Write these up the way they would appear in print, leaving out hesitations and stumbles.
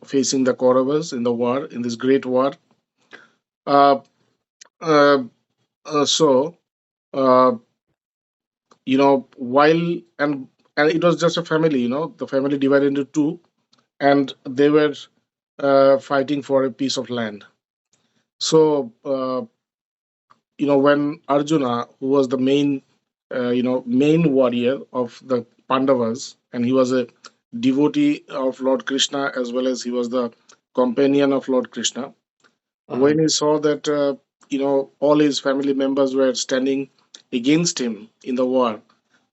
facing the Kauravas in the war, in this great war. Uh, uh, so, uh, while and it was just a family, the family divided into two, and they were fighting for a piece of land. So, when Arjuna, who was the main warrior of the Pandavas, and he was a devotee of Lord Krishna as well as he was the companion of Lord Krishna. Uh-huh. When he saw that all his family members were standing against him in the war,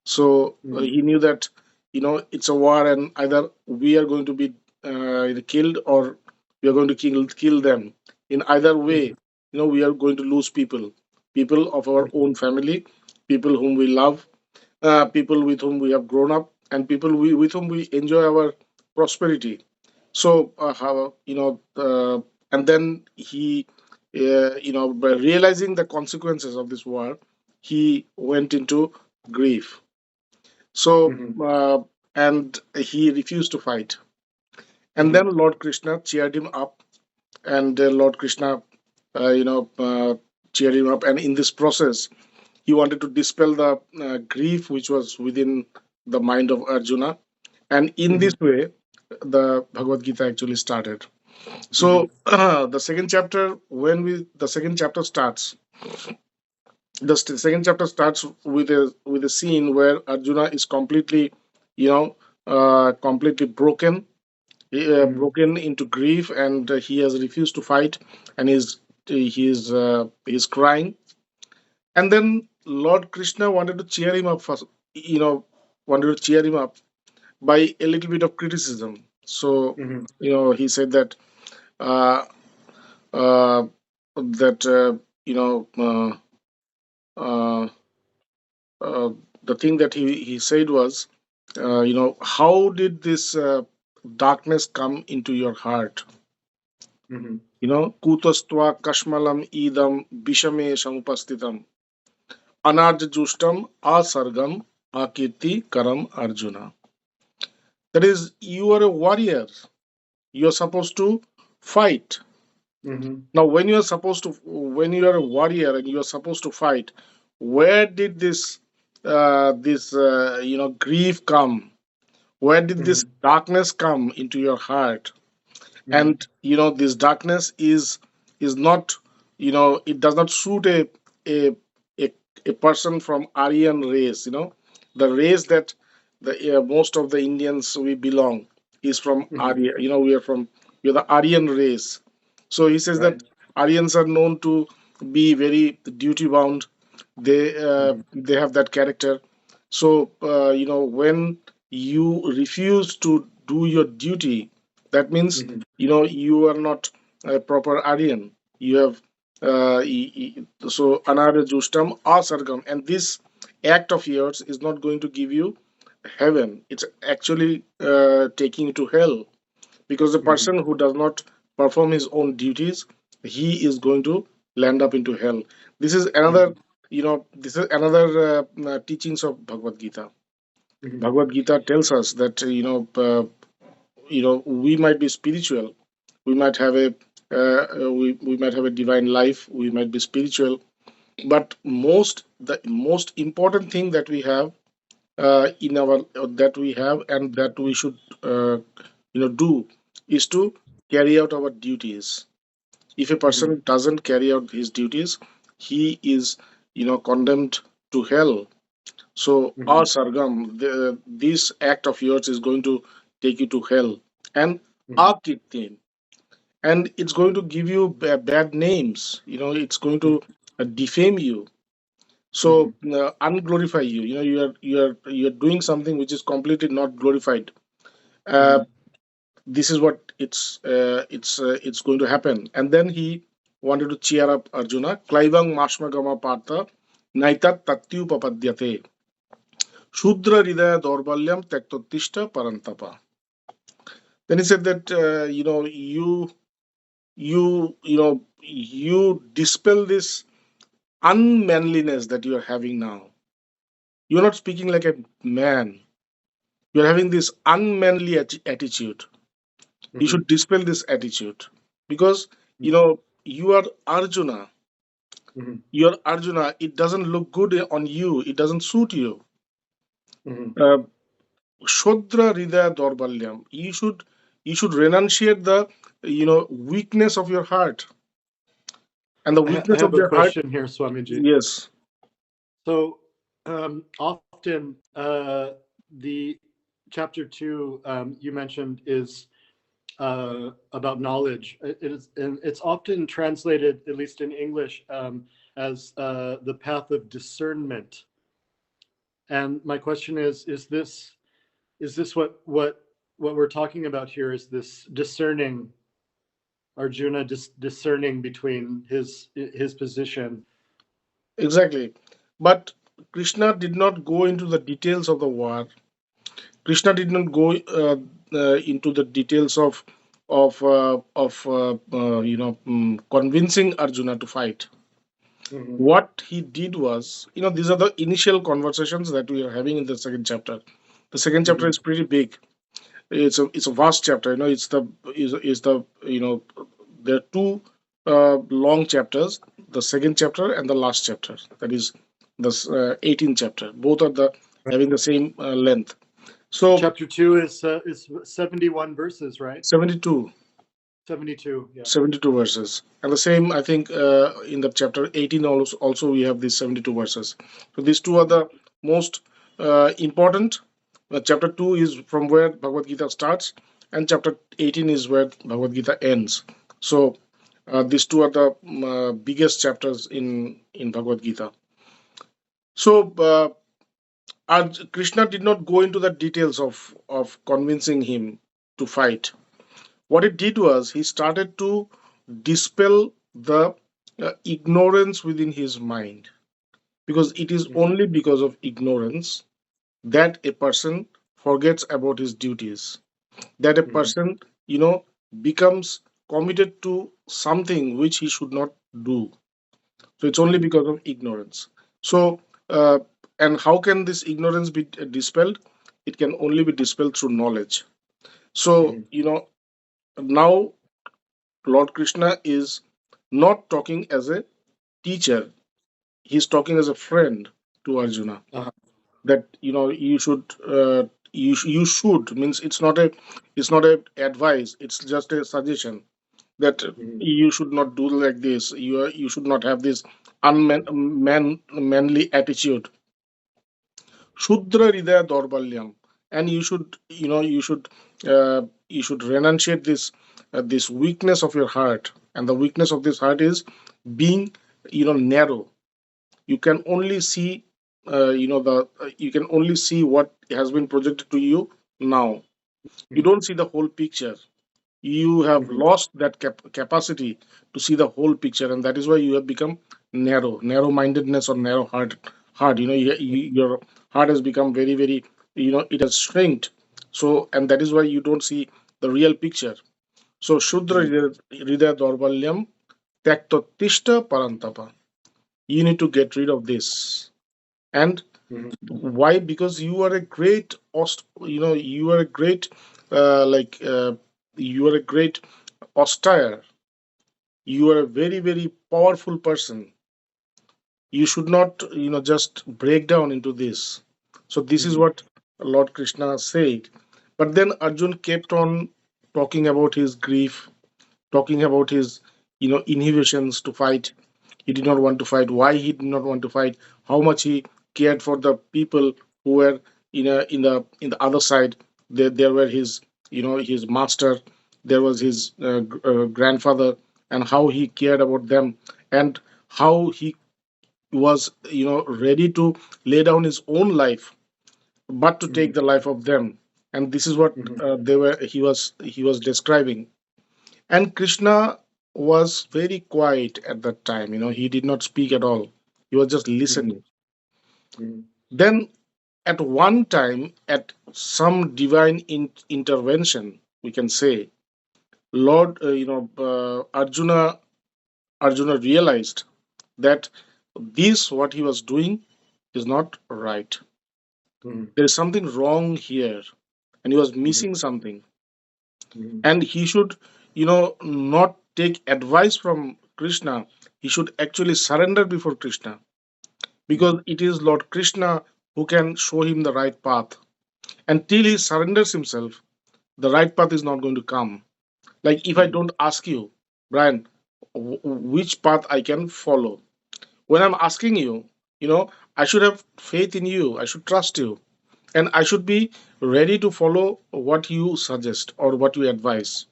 so Mhm. he knew that it's a war, and either we are going to be killed, or we are going to kill them. In either way, Mhm. we are going to lose people of our own family, people whom we love, people with whom we have grown up, and people with whom we enjoy our prosperity. So, and then he, by realizing the consequences of this war, he went into grief. So, Mhm. and he refused to fight. And then Mhm. Lord Krishna cheered him up, and Lord Krishna, cheered him up. And in this process, he wanted to dispel the grief which was within the mind of Arjuna. And in this Mhm. way, the Bhagavad Gita actually started. So Mhm. the second chapter starts, second chapter starts with a scene where Arjuna is completely, completely broken, Mhm. broken into grief, and he has refused to fight, and he's crying. And then Lord Krishna wanted to cheer him up first, you know, wanted to cheer him up by a little bit of criticism. So, Mhm. he said that uh, uh, that you know uh, uh, the thing that he said was, how did this darkness come into your heart? Mhm. Kutastva kashmalam idam bishame samupastitam anarjustam asargam akirti karam Arjuna. That is, you are a warrior. You are supposed to fight. Mhm. Now, when you are a warrior and you are supposed to fight, where did this grief come? Where did this Mhm. darkness come into your heart? Mhm. And this darkness is not, it does not suit a a, a person from Aryan race. The race that the most of the Indians we belong is from Mhm. Arya. We are the Aryan race. So he says that Right. Aryans are known to be very duty bound. Mhm. They have that character. So when you refuse to do your duty, that means Mhm. you are not a proper Aryan. You have so another justam asargam, and this act of yours is not going to give you heaven. It's actually taking you to hell, because the Mhm. person who does not perform his own duties, he is going to land up into hell. This is another, Mhm. teachings of Bhagavad Gita. Mhm. Bhagavad Gita tells us that we might be spiritual, we might have we might have a divine life, we might be spiritual, but the most important thing that we have in our that we have and that we should do is to carry out our duties. If a Mhm. person doesn't carry out his duties, he is condemned to hell. So, our Mhm. sargam, this act of yours is going to take you to hell, and Mhm. akirti, and it's going to give you bad names. It's going to defame you. So, Mhm. unglorify you. You are doing something which is completely not glorified. Uh, Mhm. this is what it's going to happen. And then he wanted to cheer up Arjuna. Klaivang mashmagama partha naitat tatyupapadyate shudra hridaya dorbalyam tektotishta parantapa. Then he said that you dispel this unmanliness that you are having now. You're not speaking like a man. You're having this unmanly attitude. You should dispel this attitude, because you are Arjuna. You're Arjuna. It doesn't look good on you. It doesn't suit you. Uh, Shodra Hridaya Dorbalyam. You should renunciate the weakness of your heart, and the I weakness have of a their heart. question here, Swamiji. Yes, So often the chapter 2 you mentioned is about knowledge. It is, and it's often translated, at least in English, as the path of discernment. And my question is this what we're talking about here? Is this discerning Arjuna discerning between his position? exactly. But Krishna did not go into the details of the war. Krishna did not go into the details of convincing Arjuna to fight. Mm-hmm. What he did was, these are the initial conversations that we are having in the second chapter. The second chapter Mm-hmm. is pretty big. It's a vast chapter. It's the there are two long chapters: the second chapter and the last chapter. That is the 18th chapter. Both are the having the same length. So Chapter 2 is 71 verses, right? 72, 72. Yeah. 72 verses, and the same I think in the chapter 18 also we have these 72 verses. So these two are the most important. Chapter 2 is from where Bhagavad Gita starts, and chapter 18 is where Bhagavad Gita ends. So these two are the biggest chapters in Bhagavad Gita. So Krishna did not go into the details of convincing him to fight. What he did was he started to dispel the ignorance within his mind, because it is Mm-hmm. only because of ignorance that a person forgets about his duties, that a Mm-hmm. person becomes committed to something which he should not do. So it's only because of ignorance. So and how can this ignorance be dispelled? It can only be dispelled through knowledge. So now Lord Krishna is not talking as a teacher. He's talking as a friend to Arjuna. Uh-huh. That you should means it's not a advice. It's just a suggestion that Mm-hmm. you should not do like this. You should not have this manly attitude. Shudra Hridaya Dorbalyam, and you should renunciate this weakness of your heart, and the weakness of this heart is being narrow. You can only see you can only see what has been projected to you now. You don't see the whole picture. You have Mm-hmm. lost that capacity to see the whole picture, and that is why you have become narrow mindedness or narrow heart. Your heart has become very very, it has shrinked. So, and that is why you don't see the real picture. So Shudra Mm-hmm. Hridaya Dorbalyam Tyakto Tishta Parantapa. You need to get rid of this. And Mm-hmm. why? Because you are a great you are a great like you are a great austere. You are a very very powerful person. You should not just break down into this. So this is Mm-hmm. what Lord Krishna said. But then Arjun kept on talking about his grief, talking about his inhibitions to fight. He did not want to fight. Why he did not want to fight? How much he cared for the people who were in the other side. There were his master. There was his grandfather, and how he cared about them, and how he was ready to lay down his own life, but to Mm-hmm. take the life of them. And this is what Mm-hmm. they were. He was describing. And Krishna was very quiet at that time. He did not speak at all. He was just Mm-hmm. listening. Mm-hmm. Then, at one time, at some divine intervention, we can say, Lord, Arjuna realized that this, what he was doing, is not right. Mm-hmm. There is something wrong here, and he was Mm-hmm. missing something. and he should, not take advice from Krishna. He should actually surrender before Krishna, because it is Lord Krishna who can show him the right path. Until he surrenders himself, the right path is not going to come. Like if I don't ask you, Brian, which path I can follow, when I'm asking you, I should have faith in you, I should trust you, and I should be ready to follow what you suggest or what you advise.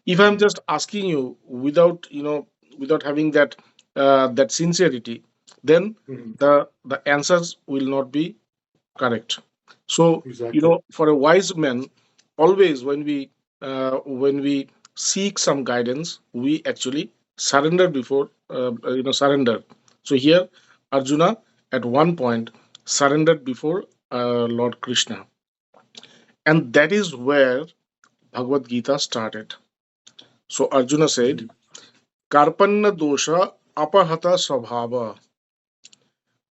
If I'm just asking you without having that sincerity, then the answers will not be correct. So, Exactly. for a wise man, always when we seek some guidance, we actually surrender before surrender. So here, Arjuna at one point surrendered before Lord Krishna, and that is where Bhagavad Gita started. So Arjuna said, "Karpanna dosha apahata svabhava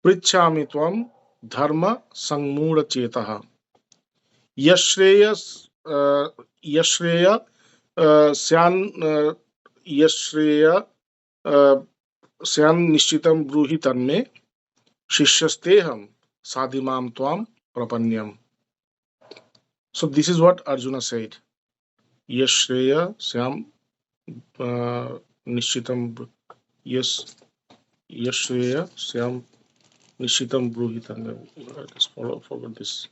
pritchami tvam dharma sangmura chetaha yashreya yashreya syan yashreya uh, syan nishchitam bruhi tanme shishyasteham sadhimam tvam prapanyam." So this is what Arjuna said. Yashreya syam nishchitam yes yashreya syam nishchitam bruhi tanme. I just forgot this.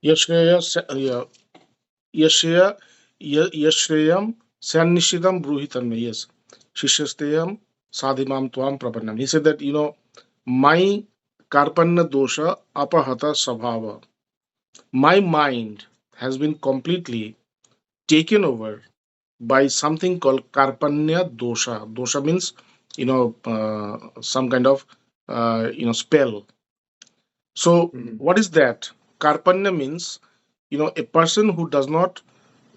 Yashreya yeah, Yashreya Yashreyam Sannishidam Bruhitanme. Yes. Shishyasteyam Sadhimam Tvam Prapannam. He said that, my Karpanna dosha apahata sabhava. My mind has been completely taken over by something called Karpanya dosha. Dosha means, some kind of, spell. So what is that? Karpanya means, a person who does not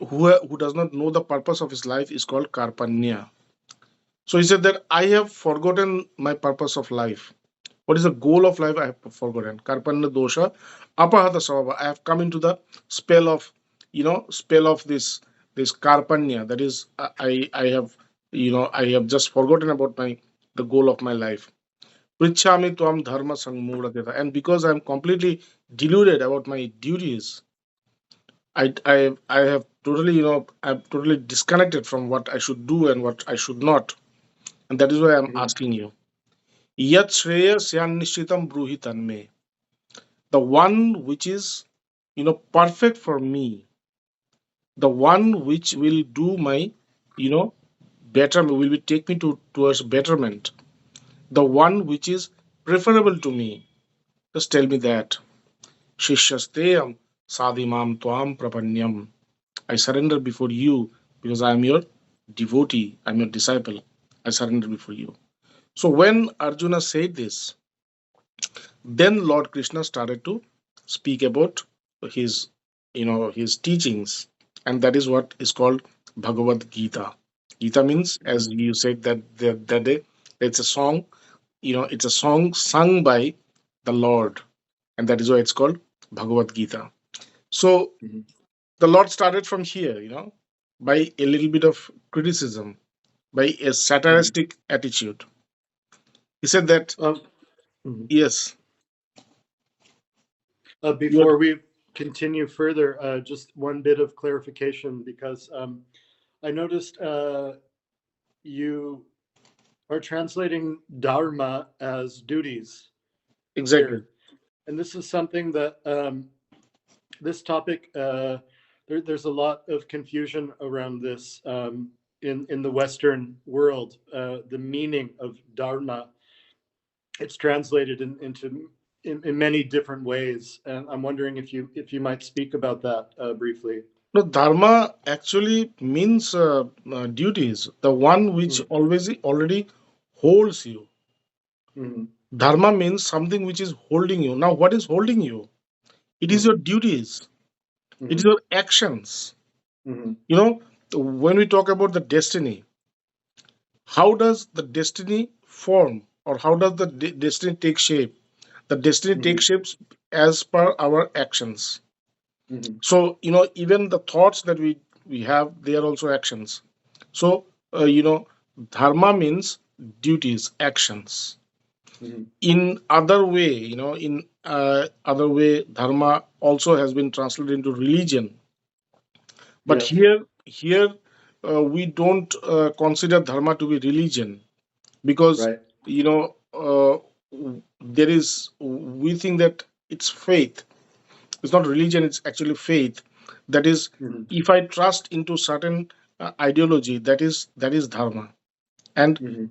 know the purpose of his life is called Karpanya. So he said that I have forgotten my purpose of life. What is the goal of life? I have forgotten. Karpanya dosha, apahata savava. I have come into the spell of, this Karpanya. That is, I have just forgotten about the goal of my life. Prichami tvam dharma sangmura. And because I am completely deluded about my duties, I have totally, I'm totally disconnected from what I should do and what I should not. And that is why I'm asking you. Yat Shreya Syan Nishritam Bruhitan me. The one which is, perfect for me, the one which will do my, better, will be take me towards betterment, the one which is preferable to me. Just tell me that. Shishyasteyam sadhimam tvam prapanyam. I surrender before you because I am your devotee, I'm your disciple. I surrender before you. So when Arjuna said this, then Lord Krishna started to speak about his, his teachings, and that is what is called Bhagavad Gita. Gita means, as you said that day, it's a song. It's a song sung by the Lord, and that is why it's called Bhagavad Gita. So the Lord started from here, by a little bit of criticism, by a satiristic attitude. He said that, Mhm. yes, you're Before we continue further, just one bit of clarification because I noticed you are translating dharma as duties exactly. here. And this is something that this topic, there's a lot of confusion around this in the Western world. The meaning of dharma, it's translated in many different ways, and I'm wondering if you might speak about that briefly. No, dharma actually means duties, the one which Mm, always already holds you. mm, Dharma means something which is holding you. Now, what is holding you? It is your Mhm. duties, it is Mhm. your actions. Mhm. You know, when we talk about the destiny, how does the destiny form, or how does the destiny take shape? The destiny Mhm. takes shapes as per our actions. Mhm. So, even the thoughts that we have, they are also actions. So, dharma means duties, actions. Mhm. In other way, in other way, dharma also has been translated into religion. But Yes. here we don't consider dharma to be religion, because Right. you know there is we think that it's faith. It's not religion, it's actually faith. That is, Mhm. if I trust into certain ideology, that is dharma. And Mhm.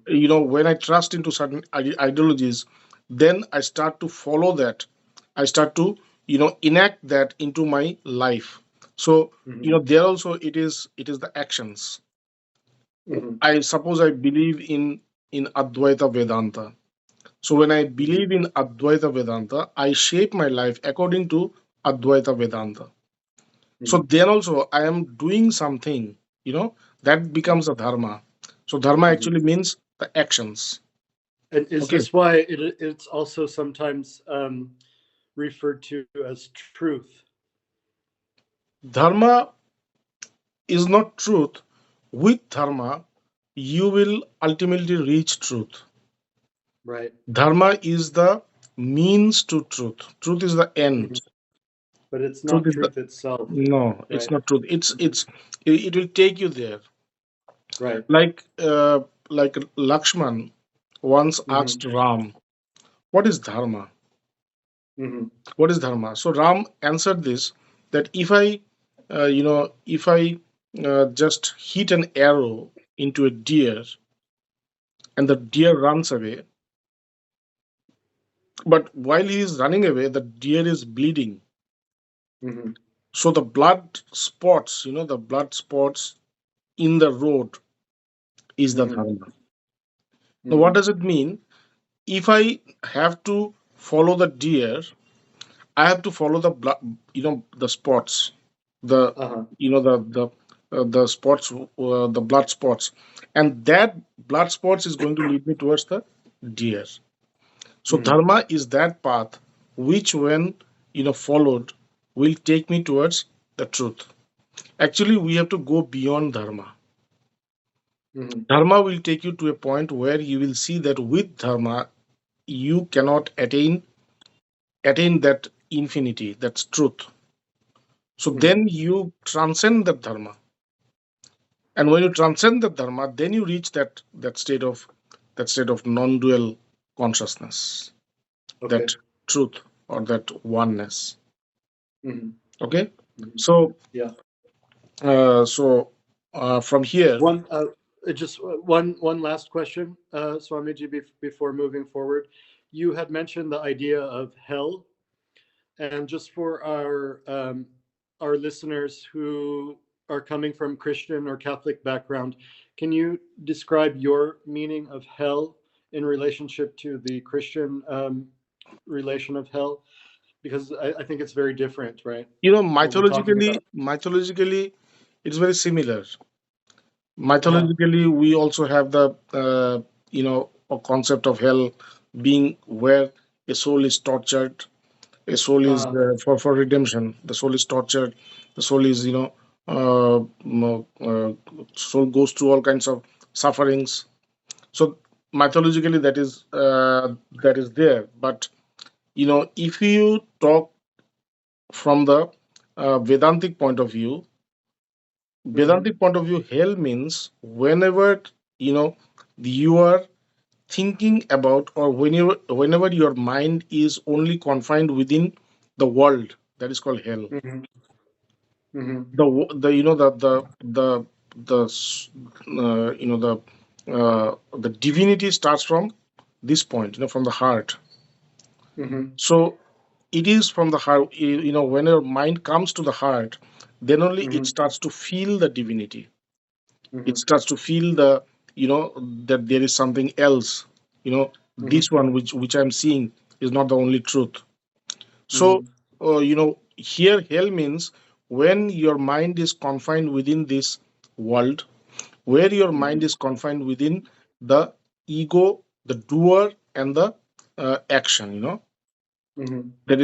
when I trust into certain ideologies, then I start to follow that. I start to enact that into my life. So Mhm. there also it is the actions. Mhm. I suppose I believe in Advaita Vedanta. So when I Mhm. believe in Advaita Vedanta, I shape my life according to Advaita Vedanta. So Mhm. then also I am doing something, you know, that becomes a dharma. So dharma Mhm. actually means the actions. And is Okay. this why it's also sometimes referred to as truth? Dharma is not truth. With dharma, you will ultimately reach truth. Right. Dharma is the means to truth. Truth is the end. Mhm. But it's Truth not is the truth itself. no, it's Right. not truth. It's Mhm. it's it will take you there. Right. Like Lakshman once Mhm. asked Ram, "What is dharma? Mhm. What is dharma?" So Ram answered this, that if I just hit an arrow into a deer and the deer runs away, but while he is running away, the deer is bleeding. Mhm. So the blood spots in the road is the Mhm. dharma. Now, what Mhm. does it mean? If I have to follow the deer, I have to follow the blood, the spots, the Uh-huh. the spots, the blood spots, and that blood spots is going to lead me towards the deer. So Mhm. dharma is that path which, when followed, will take me towards the truth. Actually, we have to go beyond dharma. Mhm. Dharma will take you to a point where you will see that with dharma you cannot attain that infinity, that's truth. So Mhm. then you transcend the dharma, and when you transcend the dharma, then you reach that state of non-dual consciousness, Okay. that truth, or that oneness. Mhm. Okay. Mhm. So Yeah. from here, One, just one last question, Swamiji, before moving forward. You had mentioned the idea of hell, and just for our listeners who are coming from Christian or Catholic background, can you describe your meaning of hell in relationship to the Christian relation of hell? Because I think it's very different, right? When we're talking about. mythologically, it's very similar. Uh-huh. Mythologically, we also have the a concept of hell being where a soul is tortured. A soul is Uh-huh. for redemption. The soul is tortured. The soul is soul goes through all kinds of sufferings. So mythologically, that is there. But if you talk from the Vedantic point of view, Mm-hmm. hell means whenever you know you are thinking about, or whenever your mind is only confined within the world, that is called hell. Mm-hmm. Mm-hmm. The you know the divinity starts from this point, from the heart. Mm-hmm. So it is from the heart. When your mind comes to the heart, then only it Mm-hmm. starts to feel the divinity. It Mm-hmm. starts to feel the you know that there is something else, you know Mhm. This one which I'm seeing is not the only truth. So, Mhm. here hell means when your mind is confined within this world, where your mind is confined within the ego, the doer, and the action. Mhm. That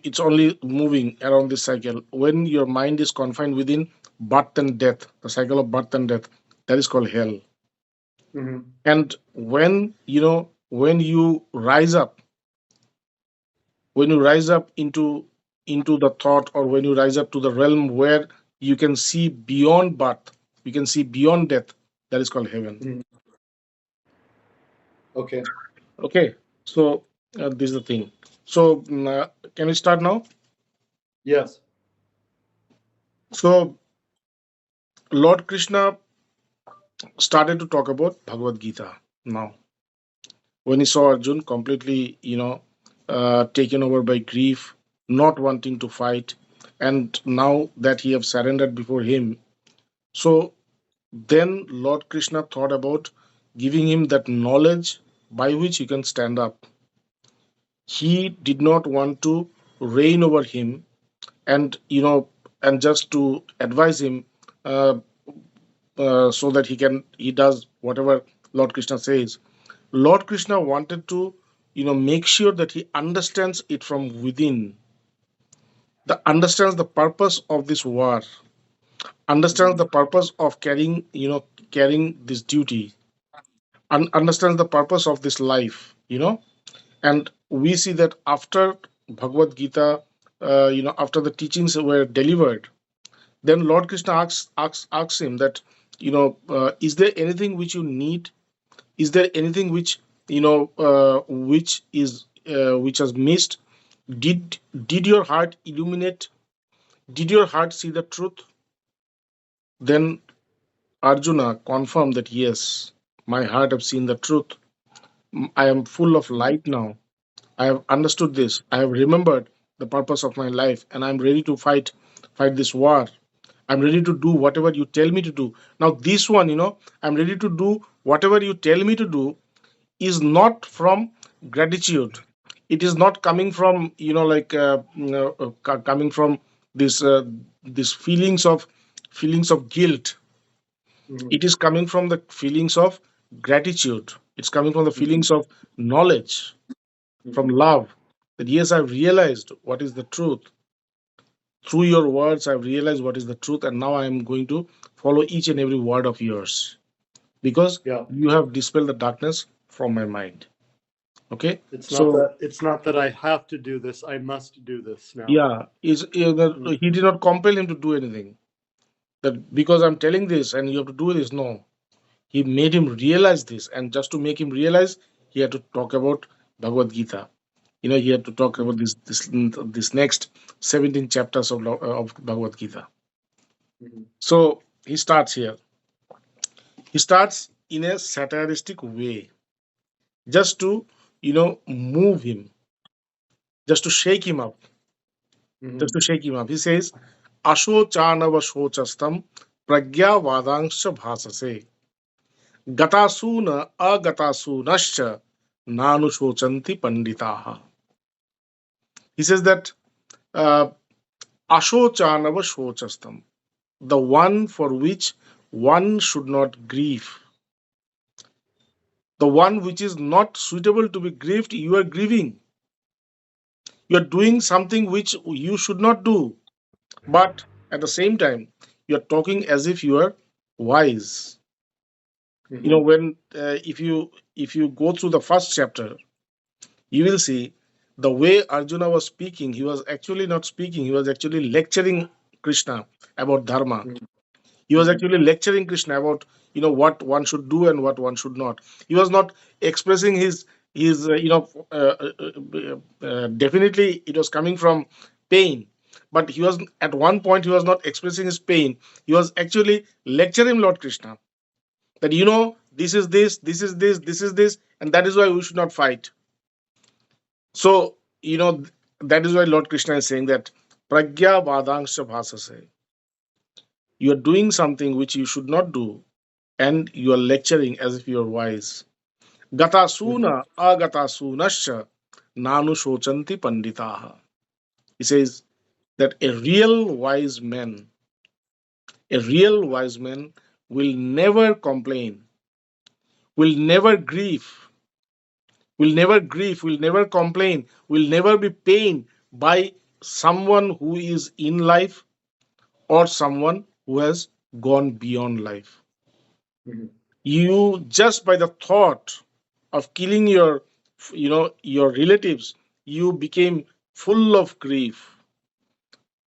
it's only moving around this cycle. When your mind is confined within birth and death, the cycle of birth and death, that is called hell. Mhm. And when you rise up, into the thought, or when you rise up to the realm where you can see beyond birth, you can see beyond death, that is called heaven. Mhm. Okay. Okay, so this is the thing. So can we start now? Yes. So Lord Krishna started to talk about Bhagavad Gita now. When he saw Arjun completely, taken over by grief, not wanting to fight, and now that he have surrendered before him, so then Lord Krishna thought about giving him that knowledge by which he can stand up. He did not want to reign over him, and just to advise him, uh, so that he does whatever Lord Krishna says. Lord Krishna wanted to make sure that he understands it from within, that understands the purpose of this war, understands Mhm. the purpose of carrying this duty, understands the purpose of this life. And we see that after Bhagavad Gita, after the teachings were delivered, then Lord Krishna asks him that, is there anything which you need? Is there anything which has missed? Did your heart illuminate? Did your heart see the truth? Then Arjuna confirmed that, yes, my heart have seen the truth. I am full of light now. I have understood this. I have remembered the purpose of my life, and I'm ready to fight this war. I'm ready to do whatever you tell me to do. Now, this one, I'm ready to do whatever you tell me to do, is not from gratitude. It is not coming from, coming from this this feelings of guilt. Mhm. It is coming from the feelings of gratitude. It's coming from the Mhm. feelings of knowledge, from Mhm. love, that yes, I've realized what is the truth. Through your words, I've realized what is the truth, and now I am going to follow each and every word of yours, because Yeah. you have dispelled the darkness from my mind. Okay, so It's not that I have to do this. I must do this now. yeah, Mhm. he did not compel him to do anything. That because I'm telling this and you have to do this. No, he made him realize this, and just to make him realize, he had to talk about Bhagavad Gita. He had to talk about this next 17 chapters of Bhagavad Gita. Mhm. So he starts here. He starts in a satiristic way, just to move him, just to shake him up, just Mhm. to shake him up. He says, "Ashochanava shochastam pragya vadangsha bhasase gatasuna agatasунश्च nanushocanti panditaha." He says that, uh, Ashochanava shochastam, the one for which one should not grieve, the one which is not suitable to be grieved, you are grieving. You are doing something which you should not do, but at the same time, you are talking as if you are wise. Mhm. When if you go through the first chapter, you will see the way Arjuna was speaking. He was actually not speaking. He was actually lecturing Krishna about dharma. Mhm. He was Mhm. actually lecturing Krishna about what one should do and what one should not. He was not expressing his definitely it was coming from pain, but he was at one point he was not expressing his pain. He was actually lecturing Lord Krishna that this is this, this is this, this is this, and that is why we should not fight. So that is why Lord Krishna is saying that pragya vadangsha bhasase, you are doing something which you should not do, and you are lecturing as if you are wise. Gatasuna agatasunascha nanu shochanti panditaha. He says that a real wise man will never complain, will never grieve, will never complain, will never be pained by someone who is in life or someone who has gone beyond life. Mhm. You just by the thought of killing your relatives, you became full of grief.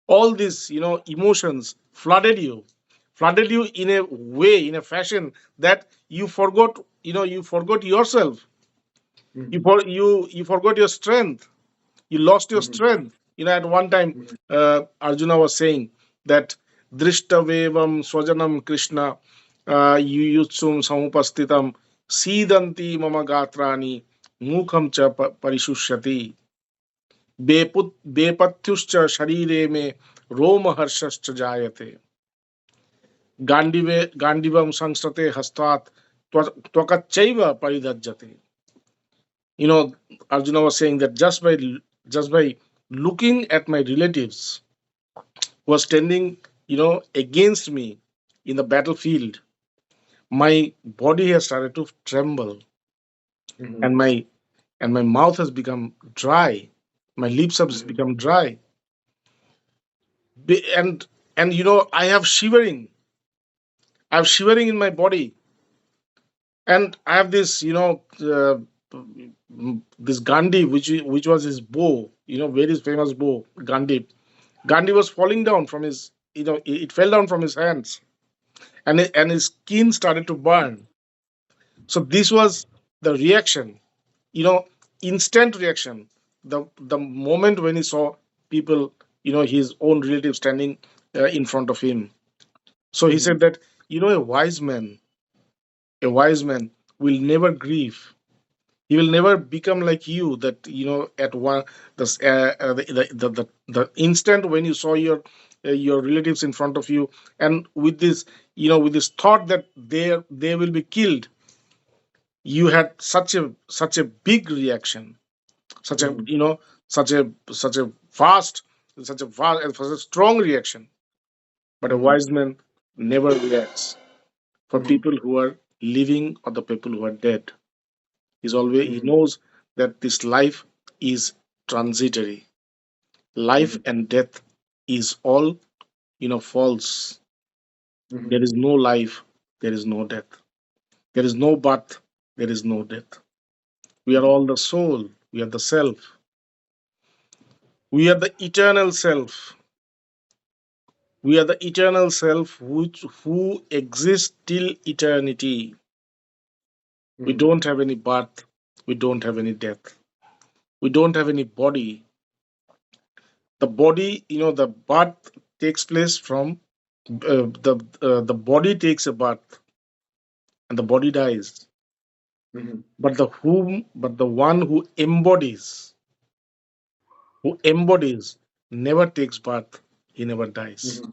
All these emotions flooded you in a way, in a fashion that you forgot yourself. Mhm. You forgot your strength. You lost your Mhm. strength. At one time, Mhm. Arjuna was saying that drishtavevam swajanam krishna yuyutsum samupastitam sidanti mama gatrani mukham cha parishushati बेपत्युश्च शरीरे में रोमहर्षश्च जायते गांडीवम संस्कृते हस्तात् त्वकच्चैव परिधज्जते. you know Arjuna was saying that just by looking at my relatives who are standing against me in the battlefield, my body has started to tremble, Mhm. and my mouth has become dry, my lips have Mhm. become dry. And I have shivering in my body, and I have this this Gandhi, which was his bow, very famous bow, Gandhi. Gandhi was falling down from his, it fell down from his hands, and his skin started to burn. So this was the reaction, you know, instant reaction. The moment when he saw people, his own relatives standing in front of him. So he Mhm. said that, a wise man will never grieve. He will never become like you, that at one the instant when you saw your relatives in front of you, and with this thought that they will be killed, you had such a big reaction, such a Mhm. you know such a fast such a strong reaction. But a Mhm. wise man never reacts for Mhm. people who are living or the people who are dead. He Mhm. knows that this life is transitory. Life Mhm. and death is all false. Mhm. There is no life, there is no death. There is no birth, there is no death. We are Mhm. all the soul, we are the self, we are the eternal self. We are the eternal self who exists till eternity. We Mhm. don't have any birth, we don't have any death, we don't have any body. The body, the birth takes place from the body takes a birth, and the body dies. Mhm. But the one who embodies never takes birth. He never dies. Mhm.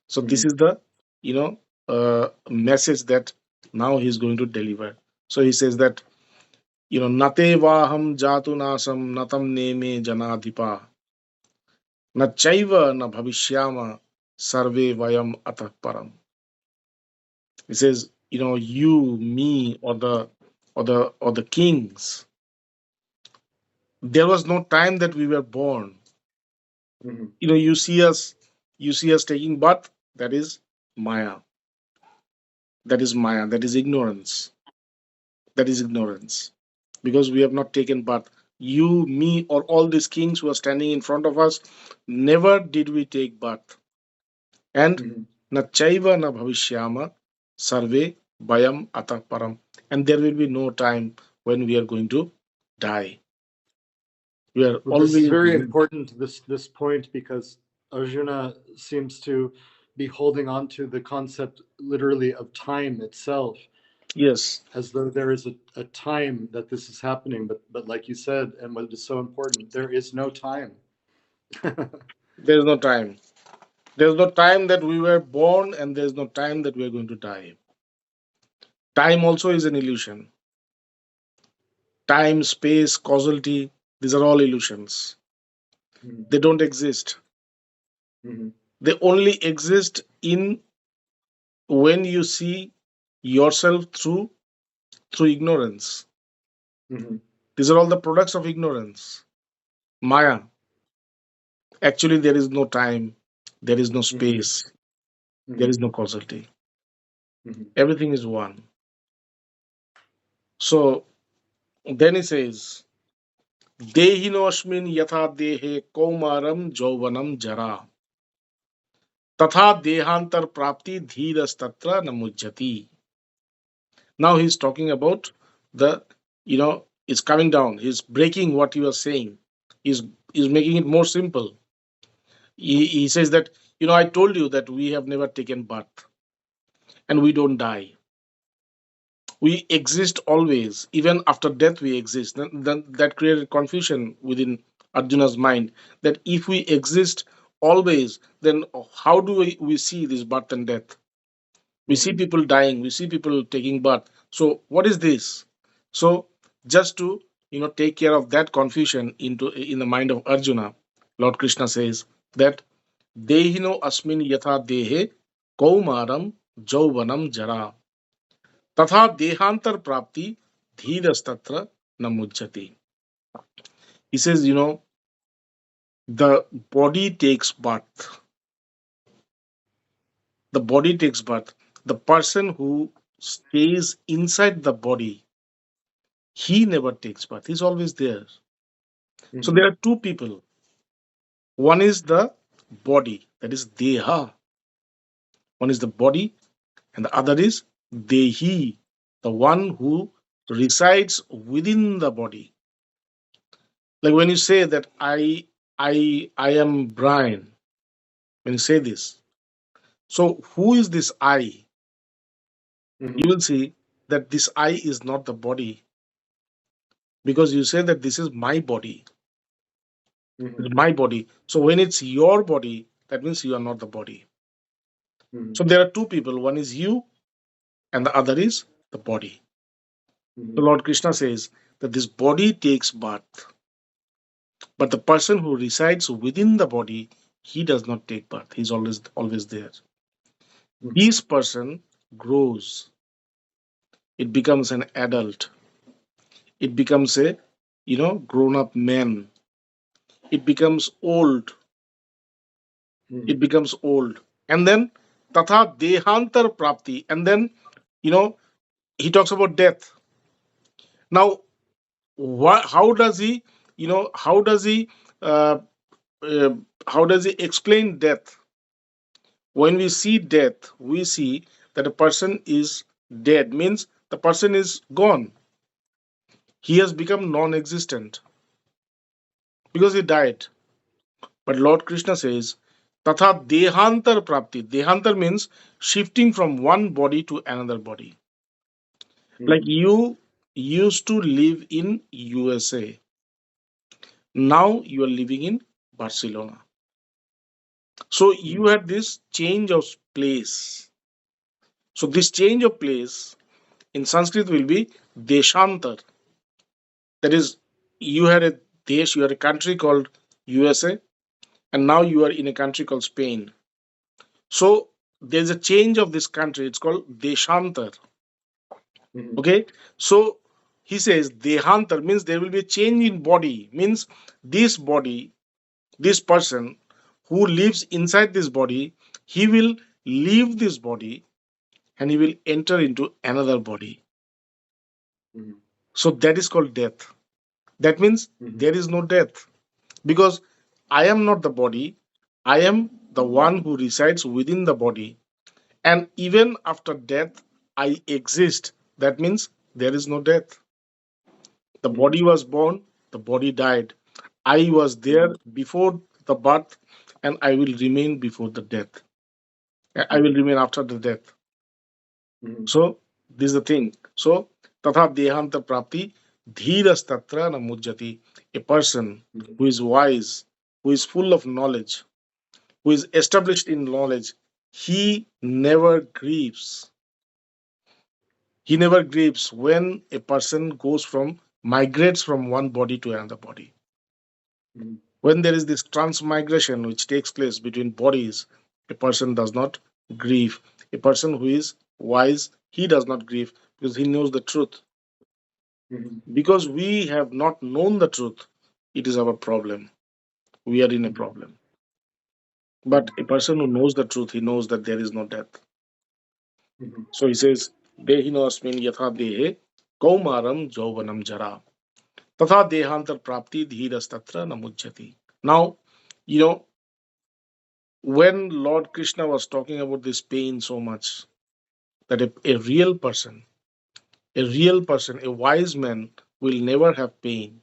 So this Mhm. is the message that now he's going to deliver. So he says that nate vaham jatu nasam natam neme janadhipa na chaiva na bhavishyama sarve vayam atah param. He says, you, me, or the kings. There was no time that we were born. Mhm. You see us taking birth. That is Maya. That is Maya. That is ignorance. That is ignorance. Because we have not taken birth. You, me, or all these kings who are standing in front of us, never did we take birth. And Mhm. na chaiva na bhavishyama sarve bayam atah param. And there will be no time when we are going to die. We are Well, this is always very important. This point, because Arjuna seems to be holding on to the concept literally of time itself, yes. as though there is a time that this is happening. But like you said, and what is so important, there is no time. There is no time. There's no time that we were born, and there's no time that we are going to die. Time also is an illusion. Time, space, causality, these are all illusions. Mhm. They don't exist. Mhm. They only exist in when you see yourself through ignorance. Mhm. These are all the products of ignorance. Maya. Actually, there is no time, there is no Mhm. space, there Mhm. is no causality. Mhm. Everything is one. So then he says, Dehinosmin yatha dehe kaumaram jauvanam jara. तथा देहांतर प्राप्ति धीरस तत्र न मुज्जति. Now he's talking about the, it's coming down. He's breaking what you are saying. He's making it more simple. He says that, I told you that we have never taken birth and we don't die. We exist always. Even after death, we exist. Then that created confusion within Arjuna's mind that if we exist always, then how do we see this birth and death? We see Mhm. people dying, we see people taking birth. So what is this? So just to take care of that confusion in the mind of Arjuna, Lord Krishna says that dehino asmin yatha dehe kaumaram jauvanam jara तथा देहांतर प्राप्ति धीरस्तत्र न मुच्यते. He says, the body takes birth. The body takes birth. The person who stays inside the body, he never takes birth. He's always there. So Mhm. there are two people. One is the body, that is deha. One is the body, and the other is dehi, the one who resides within the body. Like when you say that I am Brian, when you say this, so who is this I? You Mhm. will see that this I is not the body, because you say that this is my body. This Mhm. is my body. So when it's your body, that means you are not the body. Mhm. So there are two people. One is you, and the other is the body. So Mhm. Lord Krishna says that this body takes birth, but the person who resides within the body, he does not take birth. He's always there. Mhm. This person grows. It becomes an adult. It becomes a grown up man. It becomes old. It Mhm. becomes old. And then tatha dehantar prapti. And then you know he talks about death. Now how does he how does he uh, uh, how does he explain death? When we see death, we see that a person is dead, means the person is gone. He has become non-existent because he died. But Lord Krishna says, Tatha Dehantar Prapti. Dehantar means shifting from one body to another body. Like Mhm. you used to live in USA. Now you are living in Barcelona. So you Mhm. had this change of place. So this change of place in Sanskrit will be Deshantar. That is, you had a desh, you had a country called USA, and now you are in a country called Spain. So there's a change of this country. It's called Deshantar. Mhm. Okay. So he says Dehantar means there will be a change in body. Means this body, this person who lives inside this body, he will leave this body and he will enter into another body. Mhm. So that is called death. That means Mhm. there is no death because I am not the body. I am the one who resides within the body. And even after death, I exist. That means there is no death. The Mhm. body was born, the body died. I was there Mhm. before the birth, and I will remain before the death. I will Mhm. remain after the death. Mhm. So, this is the thing. So, tatha dehanta prapti dhiras tatra na mujjati. A person Mhm. who is wise, who is full of knowledge, who is established in knowledge, he never grieves. He never grieves when a person goes from migrates from one body to another body. Mhm. When there is this transmigration which takes place between bodies, a person does not grieve. A person who is wise, he does not grieve because he knows the truth. Mhm. Because we have not known the truth, it is our problem. We are in a Mhm. problem. But Mhm. a person who knows the truth, he knows that there is no death. Mhm. So he says, Dehinosmin yatha dehe kaumaram jauvanam jara. Tatha dehantar prapti dhirastatra namujjati. Now, you know, when Lord Krishna was talking about this pain so much, that a real person, a wise man will never have pain,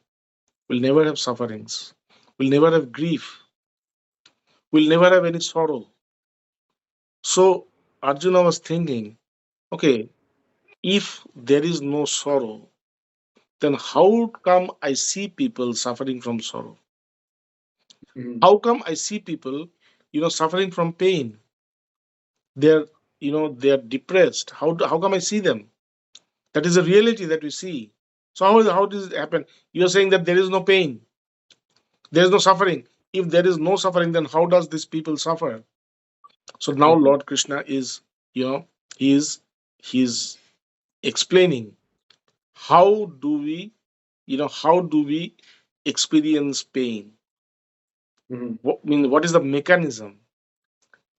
will never have sufferings, will never have grief, will never have any sorrow. So Arjuna was thinking, okay, if there is no sorrow, then how come I see people suffering from sorrow? Mhm. How come I see people, suffering from pain? They're, they're depressed. How come I see them? That is a reality that we see. So how does it happen? You're saying that there is no pain, there is no suffering. If there is no suffering, then how does these people suffer? So now Mhm. Lord Krishna is, you know, he is he's explaining how do we, how do we experience pain? Mhm. What is the mechanism?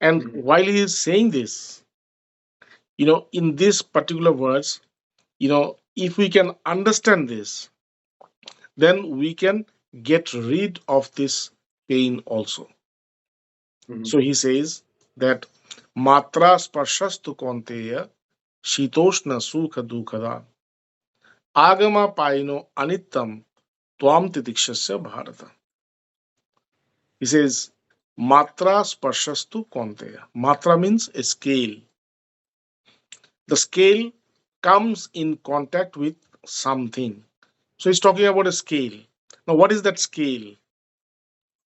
And Mhm. while he is saying this, in these particular words, if we can understand this, then we can get rid of this pain also. Mhm. So he says that matra sparshastu konteya shitoshna sukha dukhada agama paino anittam twam titikshasya bharata. He says matra sparshastu konteya. Matra means a scale. The scale comes in contact with something. So he's talking about a scale. Now, what is that scale?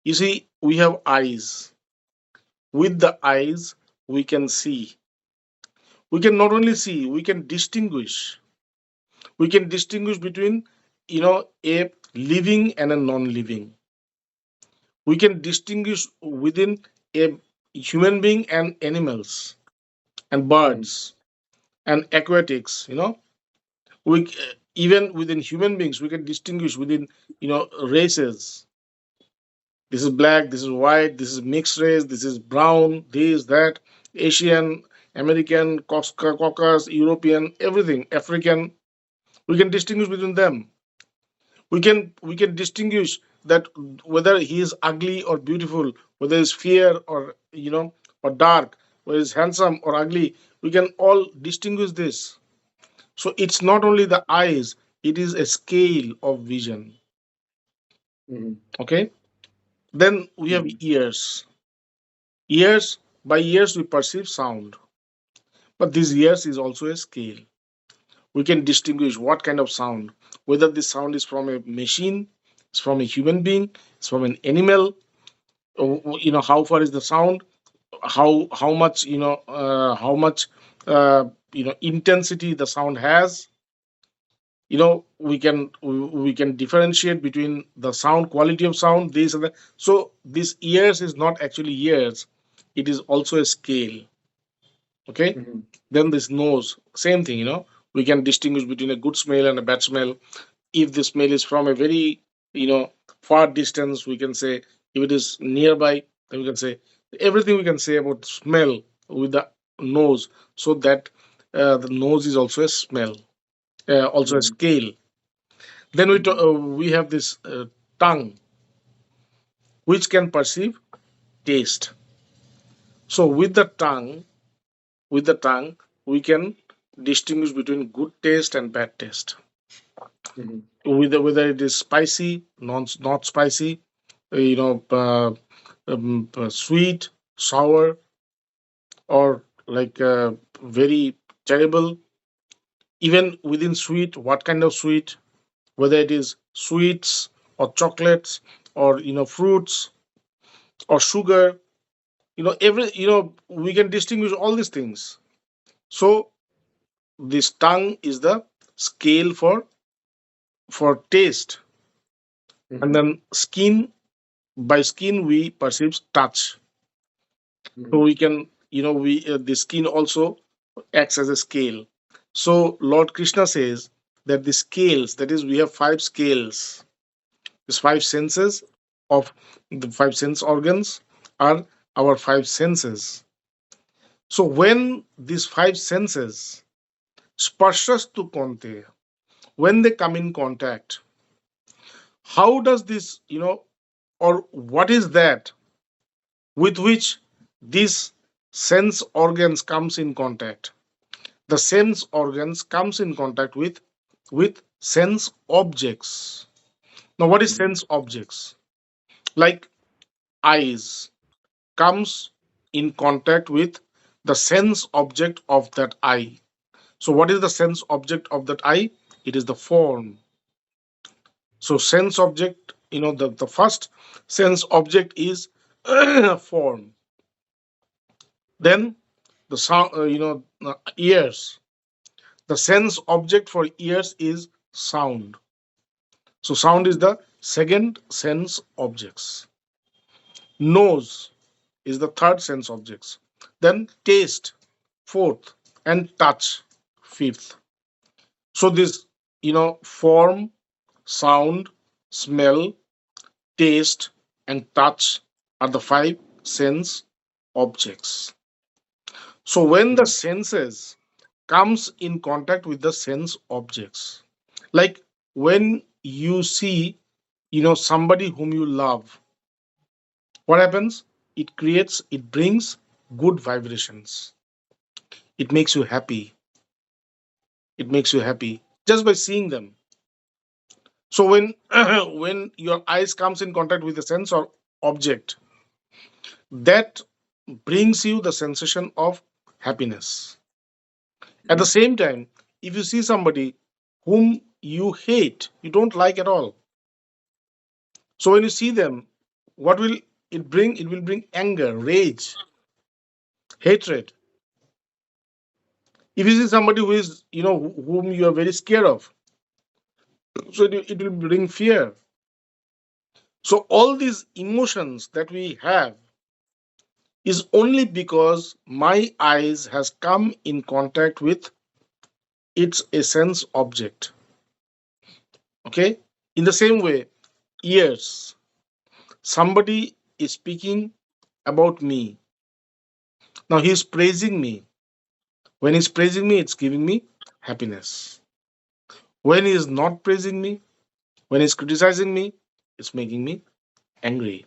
You see, we have eyes. With the eyes, we can see. We can not only see, we can distinguish. We can distinguish between, a living and a non-living. We can distinguish within a human being and animals and Mhm. birds and aquatics. We even within human beings we can distinguish within races. This is black, this is white, this is mixed race, this is brown, this that, Asian, American, Caucasus, European, everything, African. We can distinguish between them. We can distinguish that whether he is ugly or beautiful, whether he's fair or dark, whether he's handsome or ugly. We can all distinguish this. So it's not only the eyes; it is a scale of vision. Mhm. Okay. Then we have Mhm. ears. Ears, by ears we perceive sound, but this ears is also a scale. We can distinguish what kind of sound, whether this sound is from a machine, it's from a human being, it's from an animal. How far is the sound? How much intensity the sound has. We can differentiate between the sound, quality of sound, this and that. So this ears is not actually ears; it is also a scale. Okay. Mhm. Then this nose, same thing. We can distinguish between a good smell and a bad smell. If the smell is from a very far distance, we can say. If it is nearby, then we can say. Everything we can say about smell with the nose, so that the nose is also a smell, also a Mhm. scale. Then Mhm. we have this tongue, which can perceive taste. So with the tongue we can distinguish between good taste and bad taste, Mhm. whether it is spicy, not spicy, sweet, sour, or like very terrible. Even within sweet, what kind of sweet, whether it is sweets or chocolates or fruits or sugar, every we can distinguish all these things. So this tongue is the scale for for taste, and Mhm. then skin, by skin we perceive touch. So Mhm. we can, we the skin also acts as a scale. So Lord Krishna says that the scales, that is, we have five scales, these five senses of the five sense organs are our five senses. So when these five senses sparshas to konte, when they come in contact, how does this, or what is that with which these sense organs comes in contact? The sense organs comes in contact with sense objects. Now what is Mhm. sense objects? Like eyes comes in contact with the sense object of that eye. So what is the sense object of that eye? It is the form. So sense object, the first sense object is form. Then the sound, ears. The sense object for ears is sound. So sound is the second sense objects. Nose is the third sense objects. Then taste, fourth, and touch, fifth. So this, form, sound, smell, taste, and touch are the five sense objects. So when the Mhm. senses comes in contact with the sense objects, like when you see, somebody whom you love, what happens? It brings good vibrations. It makes you happy. It makes you happy just by seeing them. So when when your eyes comes in contact with the sense or object, that brings you the sensation of happiness. At the Mhm. same time, if you see somebody whom you hate, you don't like at all, so when you see them, what will it bring? It will bring anger, rage, hatred. If you see somebody who is, whom you are very scared of, so it will bring fear. So all these emotions that we have is only because my eyes has come in contact with its essence object. Okay. In the same way, ears. Somebody is speaking about me. Now he is praising me. When he's praising me, it's giving me happiness. When he is not praising me, when he's criticizing me, it's making me angry.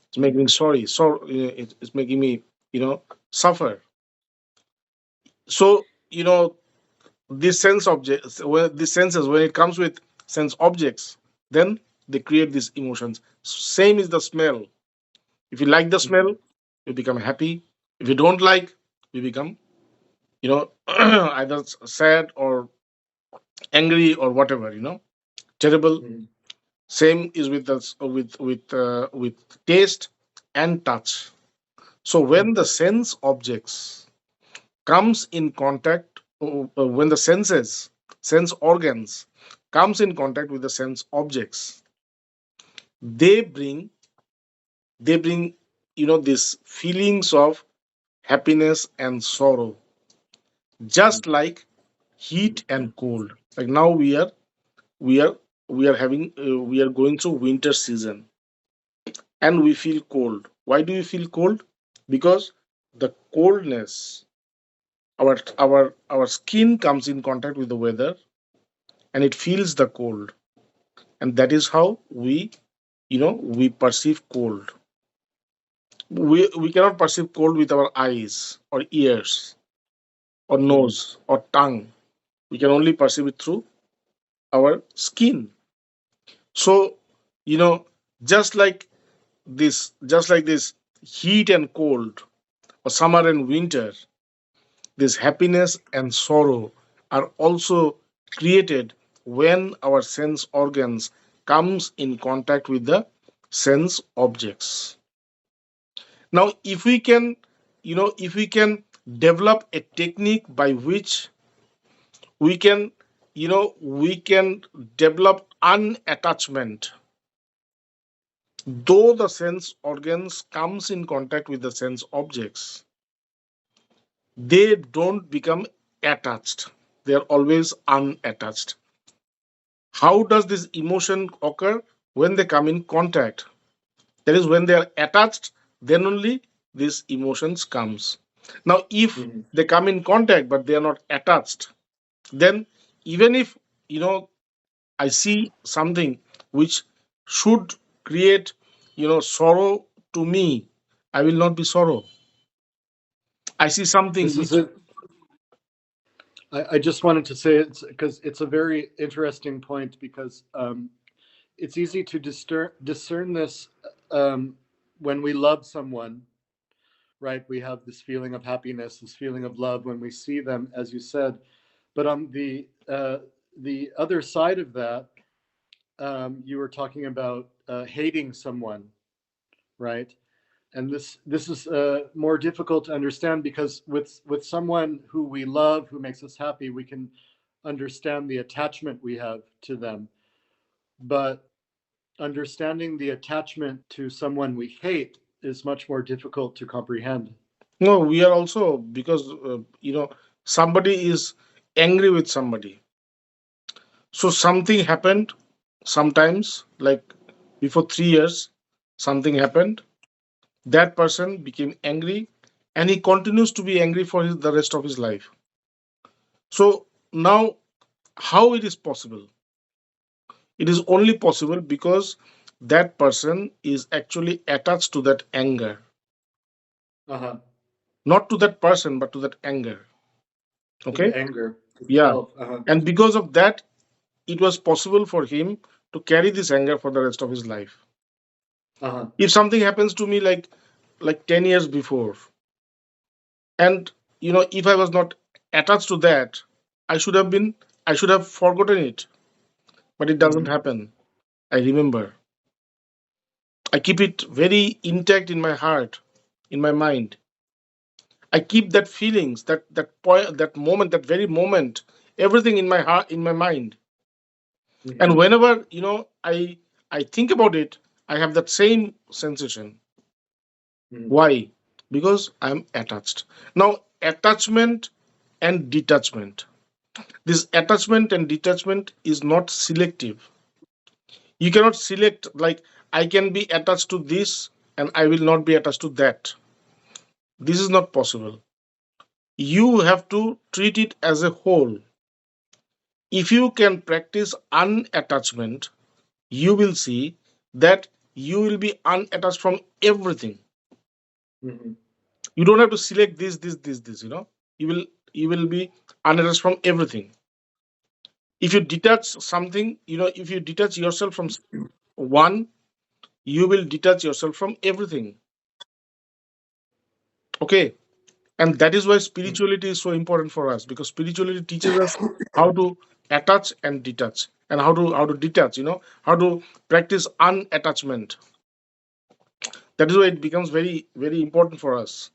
It's making me sorry. So it's making me, suffer. So, these sense objects, when these senses, when it comes with sense objects, then they create these emotions. Same is the smell. If you like the smell, you become happy. If you don't like, you become, either sad or angry or whatever, terrible. Mhm. Same is with us with taste and touch. So when Mhm. the sense objects comes in contact, when the sense organs comes in contact with the sense objects, they bring they bring these feelings of happiness and sorrow, just like heat and cold. Like now we are we are going through winter season, and we feel cold. Why do we feel cold? Because the coldness, our skin comes in contact with the weather, and it feels the cold, and that is how we perceive cold. We cannot perceive cold with our eyes or ears or Mhm. nose or tongue. We can only perceive it through our skin. So, you know just like this heat and cold, or summer and winter, this happiness and sorrow are also created when our sense organs comes in contact with the sense objects. Now if we can develop a technique by which we can we can develop unattachment, though the sense organs comes in contact with the sense objects. They don't become attached. They are always unattached. How does this emotion occur? When they come in contact. That is, when they are attached, then only these emotions comes. Now, if Mhm. they come in contact but they are not attached, then even if you know I see something which should create sorrow to me, I will not be sorrow. I see something This is which it. I just wanted to say it's because it's a very interesting point because it's easy to discern this um, when we love someone, right? We have this feeling of happiness, this feeling of love when we see them, as you said. But on the other side of that, you were talking about hating someone, right? And this is more difficult to understand because with someone who we love, who makes us happy, we can understand the attachment we have to them. But understanding the attachment to someone we hate is much more difficult to comprehend. no, we are also, because somebody is angry with somebody. So something happened sometimes, like before 3 years, something happened. That person became angry, and he continues to be angry for the rest of his life. So now, how it is possible? It is only possible because that person is actually attached to that anger, Uh-huh. not to that person, but to that anger. To Okay? the anger Yeah. itself. Uh-huh. And because of that, it was possible for him to carry this anger for the rest of his life. Uh-huh. If something happens to me like 10 years before, and if I was not attached to that, I should have been, I should have forgotten it. But it doesn't Hmm. happen. I remember. I keep it very intact in my heart, in my mind. I keep that feelings, that point, that moment, that very moment, everything in my heart, in my mind. And Hmm. whenever I think about it, I have that same sensation. Hmm. Why? Because I'm attached. Now, attachment and detachment. This attachment and detachment is not selective. You cannot select, like, I can be attached to this and I will not be attached to that. This is not possible. You have to treat it as a whole. If you can practice unattachment, you will see that you will be unattached from everything. Hmm. You don't have to select this. You will be unattached from everything. If you detach something, if you detach yourself from one, you will detach yourself from everything. Okay. And that is why spirituality is so important for us, because spirituality teaches us how to attach and detach, and how to detach, how to practice unattachment. That is why it becomes very very important for us.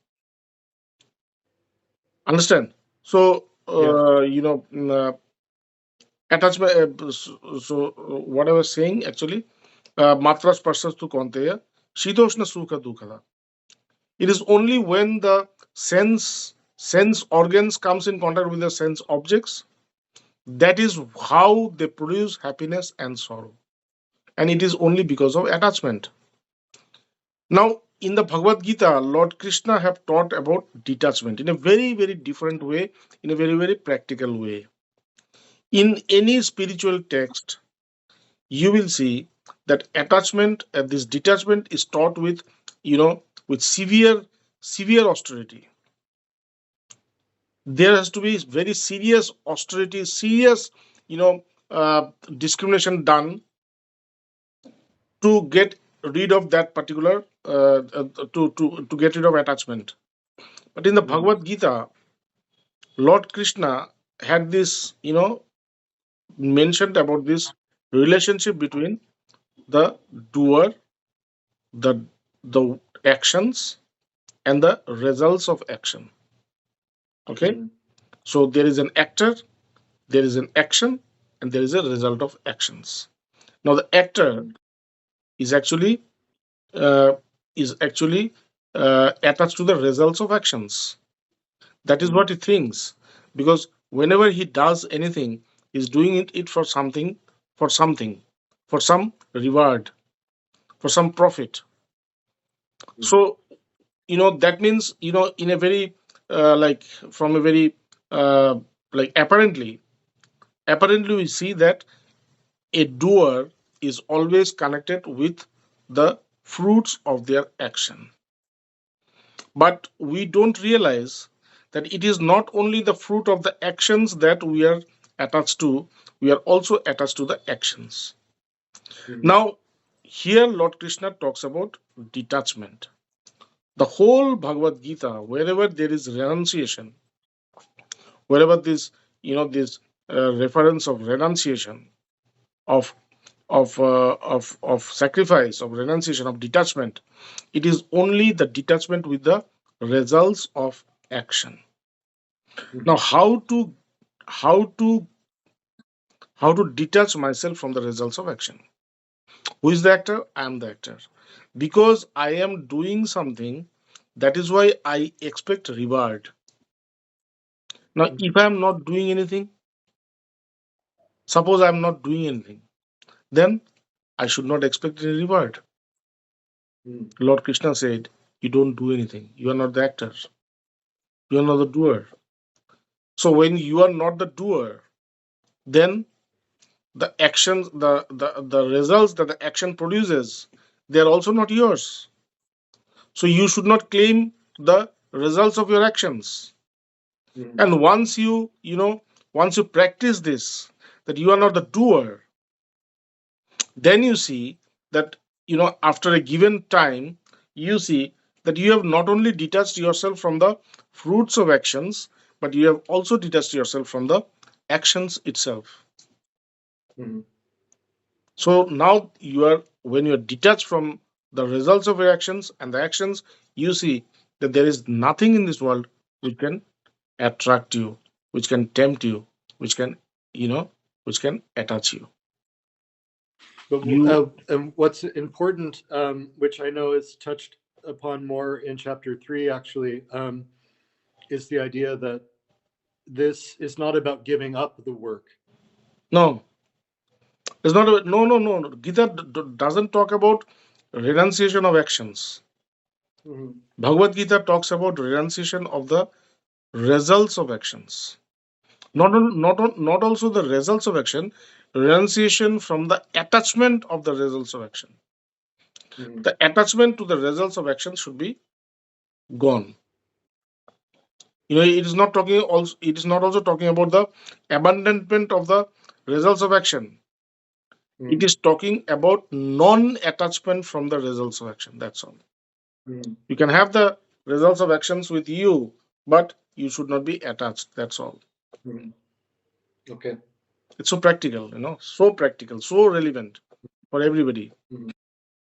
Understand? So Yeah. attachment, so what I was saying actually, matras parsas tu konteya shitoshna sukha dukha. It is only when the sense organs comes in contact with the sense objects, that is how they produce happiness and sorrow. And it is only because of attachment. Now, in the Bhagavad Gita, Lord Krishna have taught about detachment in a very very different way, in a very very practical way. In any spiritual text, you will see that attachment, this detachment is taught with, with severe austerity. There has to be very serious austerity, serious, you know discrimination done to get rid of that particular, to get rid of attachment. But in the Hmm. Bhagavad Gita, Lord Krishna had this, mentioned about this relationship between the doer, the the actions, and the results of action. Okay. Hmm. So there is an actor, there is an action, and there is a result of actions. Now the actor is actually uh, attached to the results of actions. That is what he thinks, because whenever he does anything, he's doing it for something, for something, for some reward, for some profit. So that means, in a very like from a very uh, like apparently we see that a doer is always connected with the fruits of their action. But we don't realize that it is not only the fruit of the actions that we are attached to, we are also attached to the actions. Now, here Lord Krishna talks about detachment. The whole Bhagavad Gita, wherever there is renunciation, wherever this reference of renunciation, of of sacrifice, of renunciation, of detachment, it is only the detachment with the results of action. Now, how to how to detach myself from the results of action? Who is the actor? I am the actor. Because I am doing something, that is why I expect reward. Now, if I am not doing anything, suppose I am not doing anything, then I should not expect any reward. Lord Krishna said, you don't do anything. You are not the actor. You are not the doer. So when you are not the doer, then the actions, the results that the action produces, they are also not yours. So you should not claim the results of your actions. And once you practice this, that you are not the doer, then you see that, after a given time, you see that you have not only detached yourself from the fruits of actions, but you have also detached yourself from the actions itself. So now when you're detached from the results of your actions and the actions, you see that there is nothing in this world which can attract you, which can tempt you, which can, you know, which can attach you. But You and what's important, which I know is touched upon more in chapter 3, actually, is the idea that this is not about giving up the work. no, it's not. No. Gita doesn't talk about renunciation of actions. Mhm. Bhagavad Gita talks about renunciation of the results of actions. Not also the results of action, renunciation from the attachment of the results of action. Mhm. The attachment to the results of action should be gone. It is not talking also. It is not also talking about the abandonment of the results of action. It Mhm. is talking about non-attachment from the results of action. That's all. Mhm. You can have the results of actions with you, but you should not be attached. That's all. Mhm. Okay. It's so practical, so practical, so relevant for everybody. Mhm.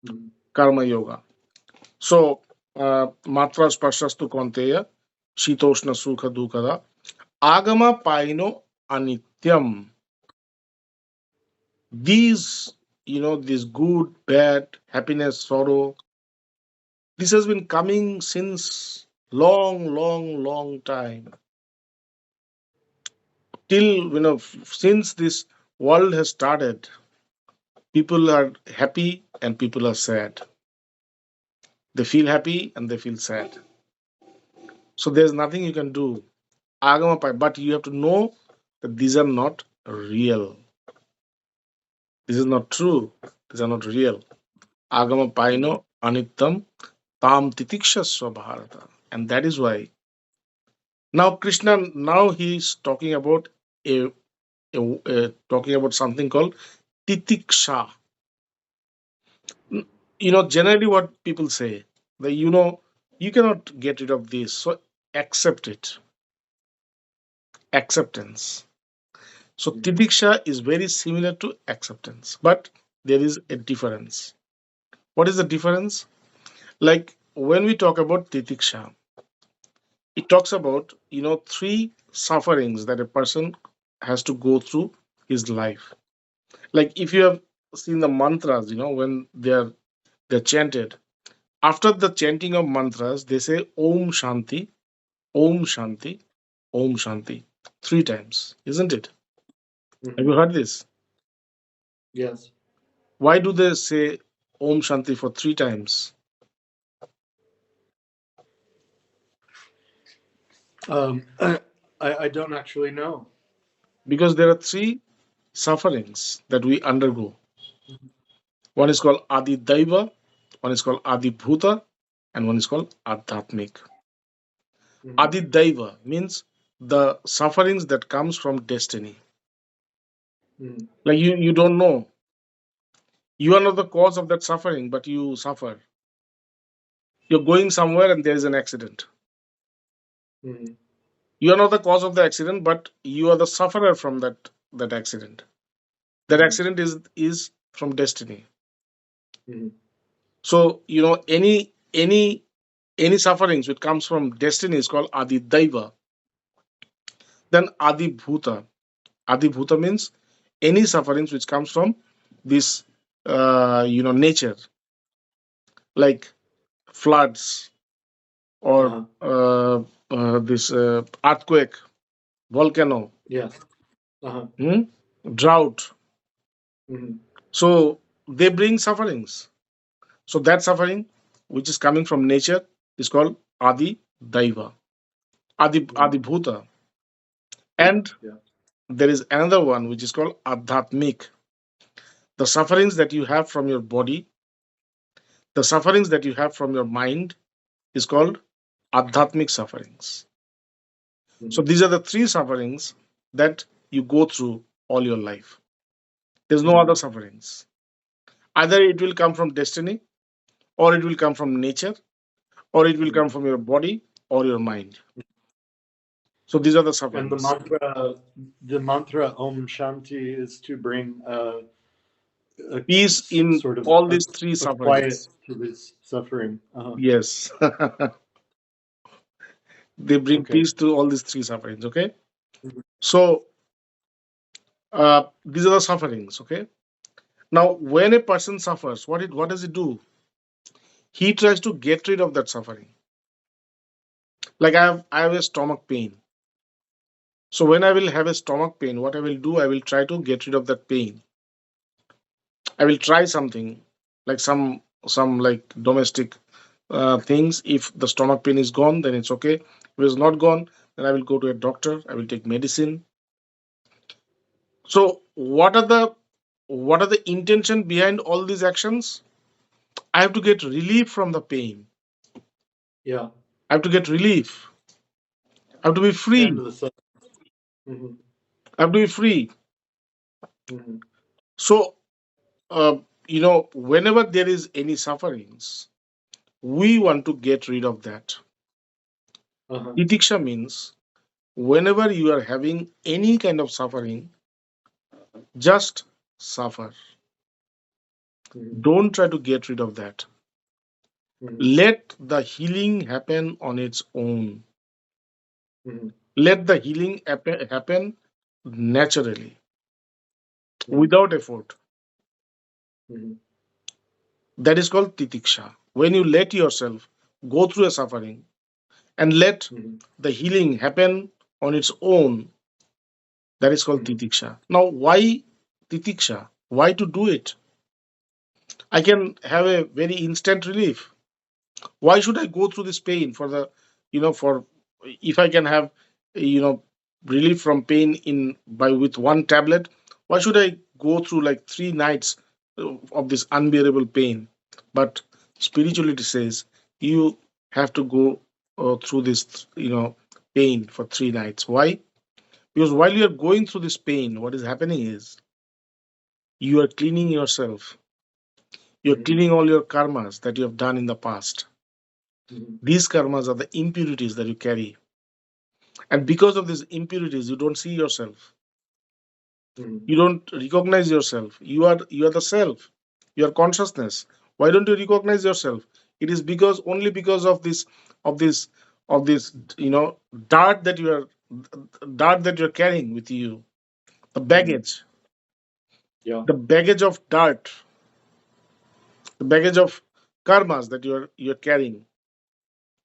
Mhm. Karma yoga. So, matra sparsastu konteya, shitoshna sukha dukkada, agama paino anityam. These, this good, bad, happiness, sorrow, this has been coming since long, long, long time. Till, since this world has started, people are happy and people are sad. They feel happy and they feel sad. So there's nothing you can do. Agama pai, but you have to know that these are not real. This is not true. These are not real. Agama paino anittam tam titikshasva bharata. And that is why now Krishna, now he's talking about talking about something called titiksha. Generally what people say, that you cannot get rid of this, so accept it. Acceptance. So Mhm. titiksha is very similar to acceptance, but there is a difference. What is the difference? Like when we talk about titiksha, it talks about three sufferings that a person has to go through his life. Like if you have seen the mantras, when they're chanted, after the chanting of mantras, they say Om Shanti, Om Shanti, Om Shanti 3 times, isn't it? Have Hmm. you heard this? Yes. Why do they say Om Shanti for 3 times? I don't actually know. Because there are three sufferings that we undergo. One is called Adi Daiva, one is called Adi Bhuta, and one is called Adhyatmik. Hmm. Adi Daiva means the sufferings that comes from destiny. Hmm. Like you don't know. You are not the cause of that suffering, but you suffer. You're going somewhere and there is an accident. Hmm. You are not the cause of the accident, but you are the sufferer from that accident. That Hmm. accident is from destiny. Hmm. So any sufferings which comes from destiny is called Adi Daiva. Then Adi Bhuta. Adi Bhuta means any sufferings which comes from this nature, like floods or Uh-huh. this earthquake, volcano, Yes. Uh-huh. hmm, drought. Hmm. So they bring sufferings. So that suffering which is coming from nature is called Adi Daiva, Hmm. Adi Bhuta. Yeah. And Yeah. there is another one which is called Adhyatmik. The sufferings that you have from your body, the sufferings that you have from your mind is called Adhyatmik sufferings. So Hmm. these are the three sufferings that you go through all your life. There's no Hmm. other sufferings. Either it will come from destiny, or it will come from nature, or it will Hmm. come from your body or your mind. So these are the And sufferings. the mantra Om Shanti is to bring Peace in sort of all these three a quiet sufferings. to this suffering. Uh-huh. Yes. They bring Okay. peace to all these three sufferings. Okay. So these are the sufferings. Okay. Now, when a person suffers, what does he do? He tries to get rid of that suffering. Like I have a stomach pain. So when I will have a stomach pain, what I will do, I will try to get rid of that pain. I will try something like some like domestic things. If the stomach pain is gone, then it's okay. If it's not gone, then I will go to a doctor. I will take medicine. So what are the intention behind all these actions? I have to get relief from the pain. Yeah. I have to get relief. I have to be And free. the suffering. Hmm. I have to be free. Hmm. So whenever there is any sufferings, we want to get rid of that. Uh-huh. Titiksha means whenever you are having any kind of suffering, just suffer. Hmm. Don't try to get rid of that. Hmm. Let the healing happen on its own. Hmm. Let the healing happen naturally, Hmm. without effort. Hmm. That is called titiksha. When you let yourself go through a suffering and let Hmm. the healing happen on its own, that is called Hmm. titiksha. Now, why titiksha? Why to do it? I can have a very instant relief. Why should I go through this pain for for if I can have you know relief from pain in by with one tablet? Why should I go through like 3 nights of this unbearable pain? But spirituality says you have to go through this pain for 3 nights. Why? Because while you are going through this pain, what is happening is you are cleaning yourself. You're Hmm. cleaning all your karmas that you have done in the past. Hmm. These karmas are the impurities that you carry. And because of these impurities, you don't see yourself. Hmm. You don't recognize yourself. You are the self. You are consciousness. Why don't you recognize yourself? It is because only because of this of this dart that you are dart that you're carrying with you, the Hmm. baggage. Yeah. the baggage of dirt, the baggage of karmas that you're carrying.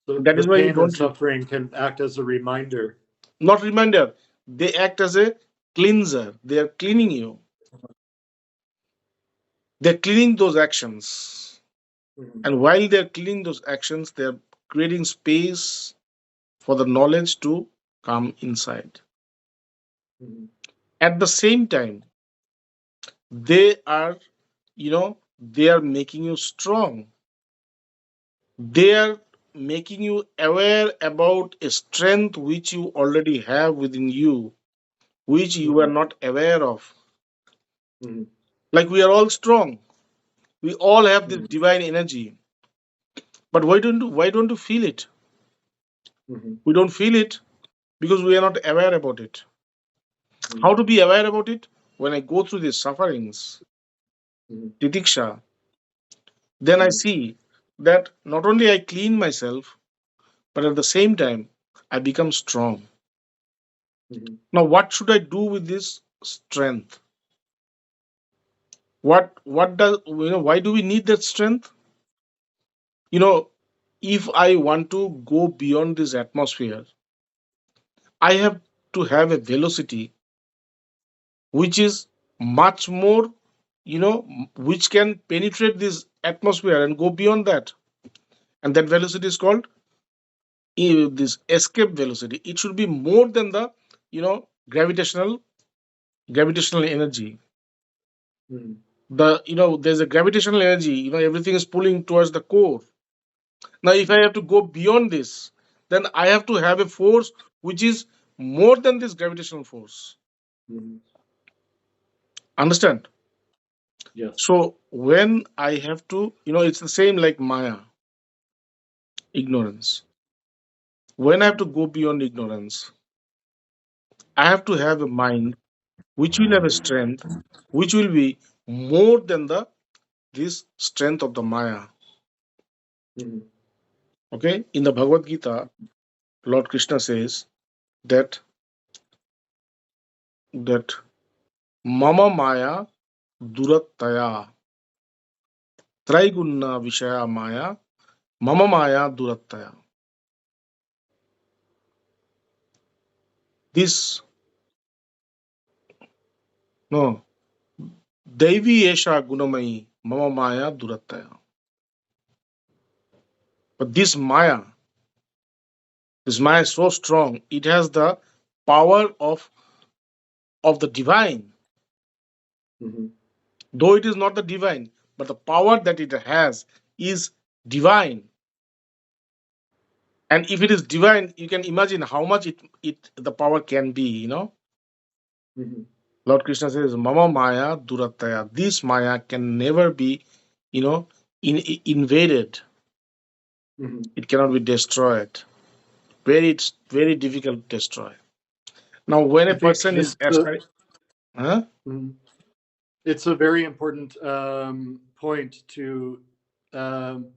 So That the is why you pain and don't suffering can act as a reminder. not reminder. They act as a cleanser. They are cleaning you. They're cleaning those actions. Mhm. And while they're cleaning those actions, they're creating space for the knowledge to come inside. Mhm. At the same time, they are, they are making you strong. They are making you aware about a strength which you already have within you, which you are Mhm. not aware of. Mhm. Like we are all strong. We all have this Mhm. divine energy. But why don't you feel it? Mhm. We don't feel it because we are not aware about it. Mhm. How to be aware about it? When I go through these sufferings, Mhm. titiksha, then I Mhm. see that not only I clean myself, but at the same time I become strong. Mhm. Now, what should I do with this strength? What does why do we need that strength? You know, if I want to go beyond this atmosphere, I have to have a velocity which is much more, which can penetrate this atmosphere and go beyond that. And that velocity is called this escape velocity. It should be more than the, gravitational energy. Mhm. There's a gravitational energy. Everything is pulling towards the core. Now, if I have to go beyond this, then I have to have a force which is more than this gravitational force. Mhm. Understand? Yes. So when I have to, it's the same like Maya, ignorance. When I have Mhm. to go beyond ignorance, I have to have a mind which will have a strength which will be more than the this strength of the Maya. Mhm. Okay? In the Bhagavad Gita, Lord Krishna says that that Mama Maya Durattaya Traigunna Vishaya Maya Mama Maya Durattaya. This no Devi Esha Gunamayi Mama Maya Durattaya. But this Maya is so strong, it has the power of the divine, Mhm. though it is not the divine, but the power that it has is divine. And if it is divine, you can imagine how much it the power can be. Mhm. Lord Krishna says, Mama Maya Durattaya. This Maya can never be, you know, invaded. Mhm. It cannot be destroyed. It's very difficult to destroy. Now, when a I think person is this aspiring, huh? mhm. It's a very important point um,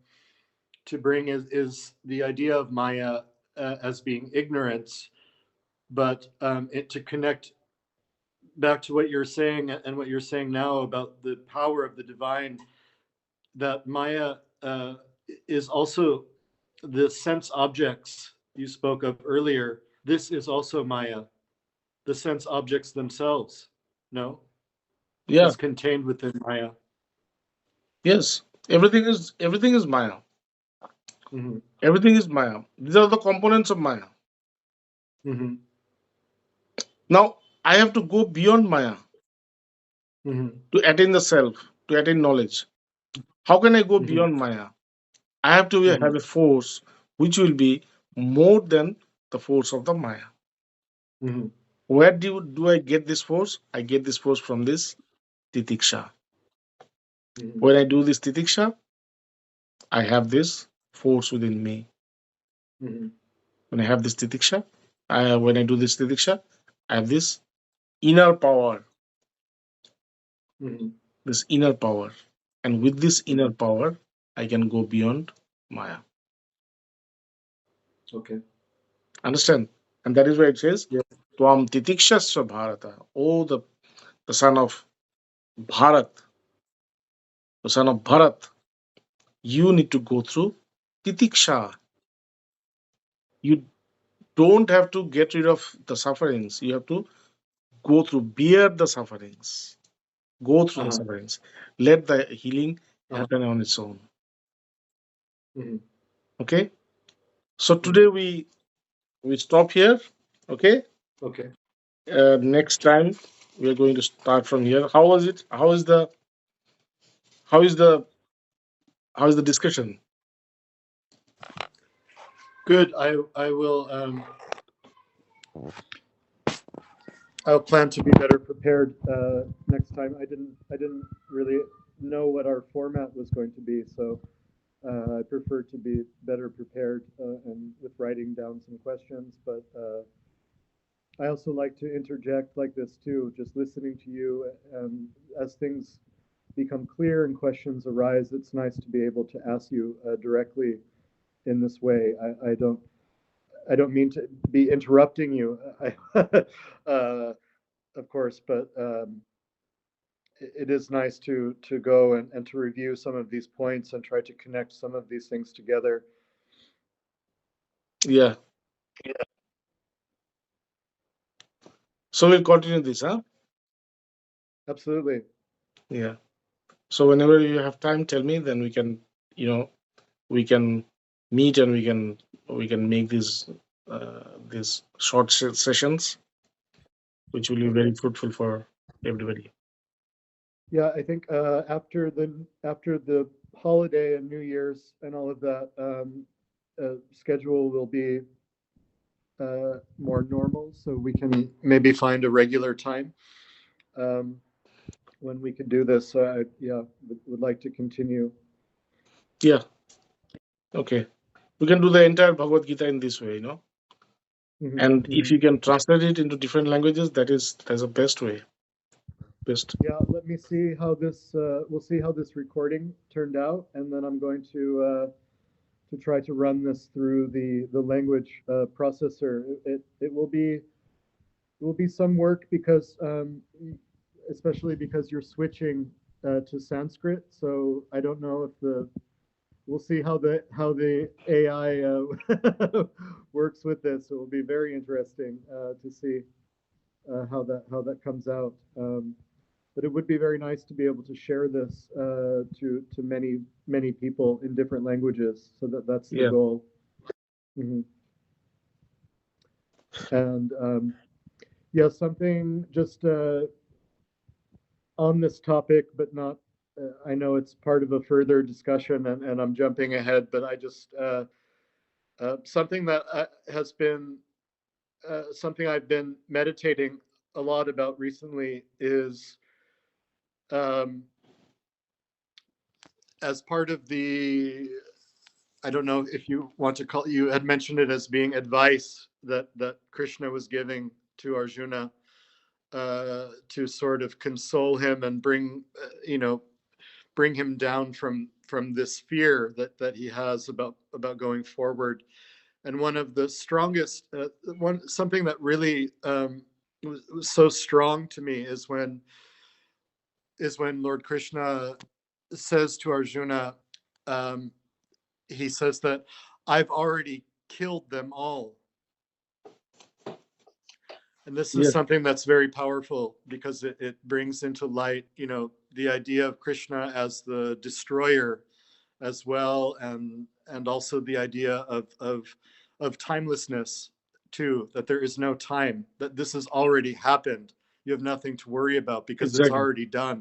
to bring is the idea of Maya as being ignorance, but to connect back to what you're saying and what you're saying now about the power of the divine, that Maya is also the sense objects you spoke of earlier. This is also Maya, the sense objects themselves. No, Yeah, is contained within Maya. yes. Everything is Maya. Hmm. Everything is Maya. These are the components of Maya. Hmm. Now, I have to go beyond Maya Hmm. to attain the self, to attain knowledge. How can I go Hmm. beyond Maya? I have to Hmm. have a force which will be more than the force of the Maya. Hmm. Where do I get this force? I get this force from this titiksha. Hmm. When I do this titiksha, I have this force within me. Hmm. When I have this titiksha, when I do this titiksha, I have this inner power, Hmm. this inner power. And with this inner Hmm. power, I can go beyond Maya. Okay. Understand? And that is why it says, Yeah. Tvam titikshasva bharata. Oh, the son of Bharat, the son of Bharat, you need to go through titiksha. You don't have to get rid of the sufferings. You have to go through, bear the sufferings, go through the Uh-huh. sufferings. Let the healing Uh-huh. happen on its own. Mhm. Okay. So Mhm. today we stop here. Okay. Okay. Next time we are going to start from here. How was it? How is the how is the discussion? Good. I will. I'll plan to be better prepared next time. I didn't really know what our format was going to be, so I prefer to be better prepared and with writing down some questions. But I also like to interject like this too, just listening to you. And as things become clear and questions arise, it's nice to be able to ask you directly in this way. I don't mean to be interrupting you, of course, but it is nice to go and to review some of these points and try to connect some of these things together. Yeah. So we'll continue this, huh? Absolutely. Yeah. So whenever you have time, tell me. Then we can, you know, we can meet and we can make these short sessions, which will be Okay. very fruitful for everybody. Yeah, I think after the holiday and New Year's and all of that, schedule will be more normal, so we can maybe find a regular time um, when we can do this. Yeah, would like to continue. Yeah. Okay. We can do the entire Bhagavad Gita in this way, Hmm. And if Hmm. you can translate it into different languages, that's the best way. Best. Yeah, let me see how this. We'll see how this recording turned out, and then I'm going to try to run this through the language processor. It will be some work because especially because you're switching to Sanskrit. So I don't know if the we'll see how the AI works with this. It will be very interesting to see how that comes out. But it would be very nice to be able to share this to many people in different languages. So that's the Yeah. goal. Hmm. And yeah, something just on this topic, but not. I know it's part of a further discussion, and I'm jumping ahead, but I just something that has been something I've been meditating a lot about recently is um, as part of the. I don't know if you want to call. You had mentioned it as being advice that Krishna was giving to Arjuna to sort of console him and bring him down from this fear that he has about going forward. And one of the strongest one something that really was so strong to me is when Lord Krishna says to Arjuna, um, he says that I've already killed them all. And this is Yes. something that's very powerful because it brings into light, the idea of Krishna as the destroyer as well, and also the idea of timelessness too, that there is no time, that this has already happened. You have nothing to worry about because it's Exactly. already done.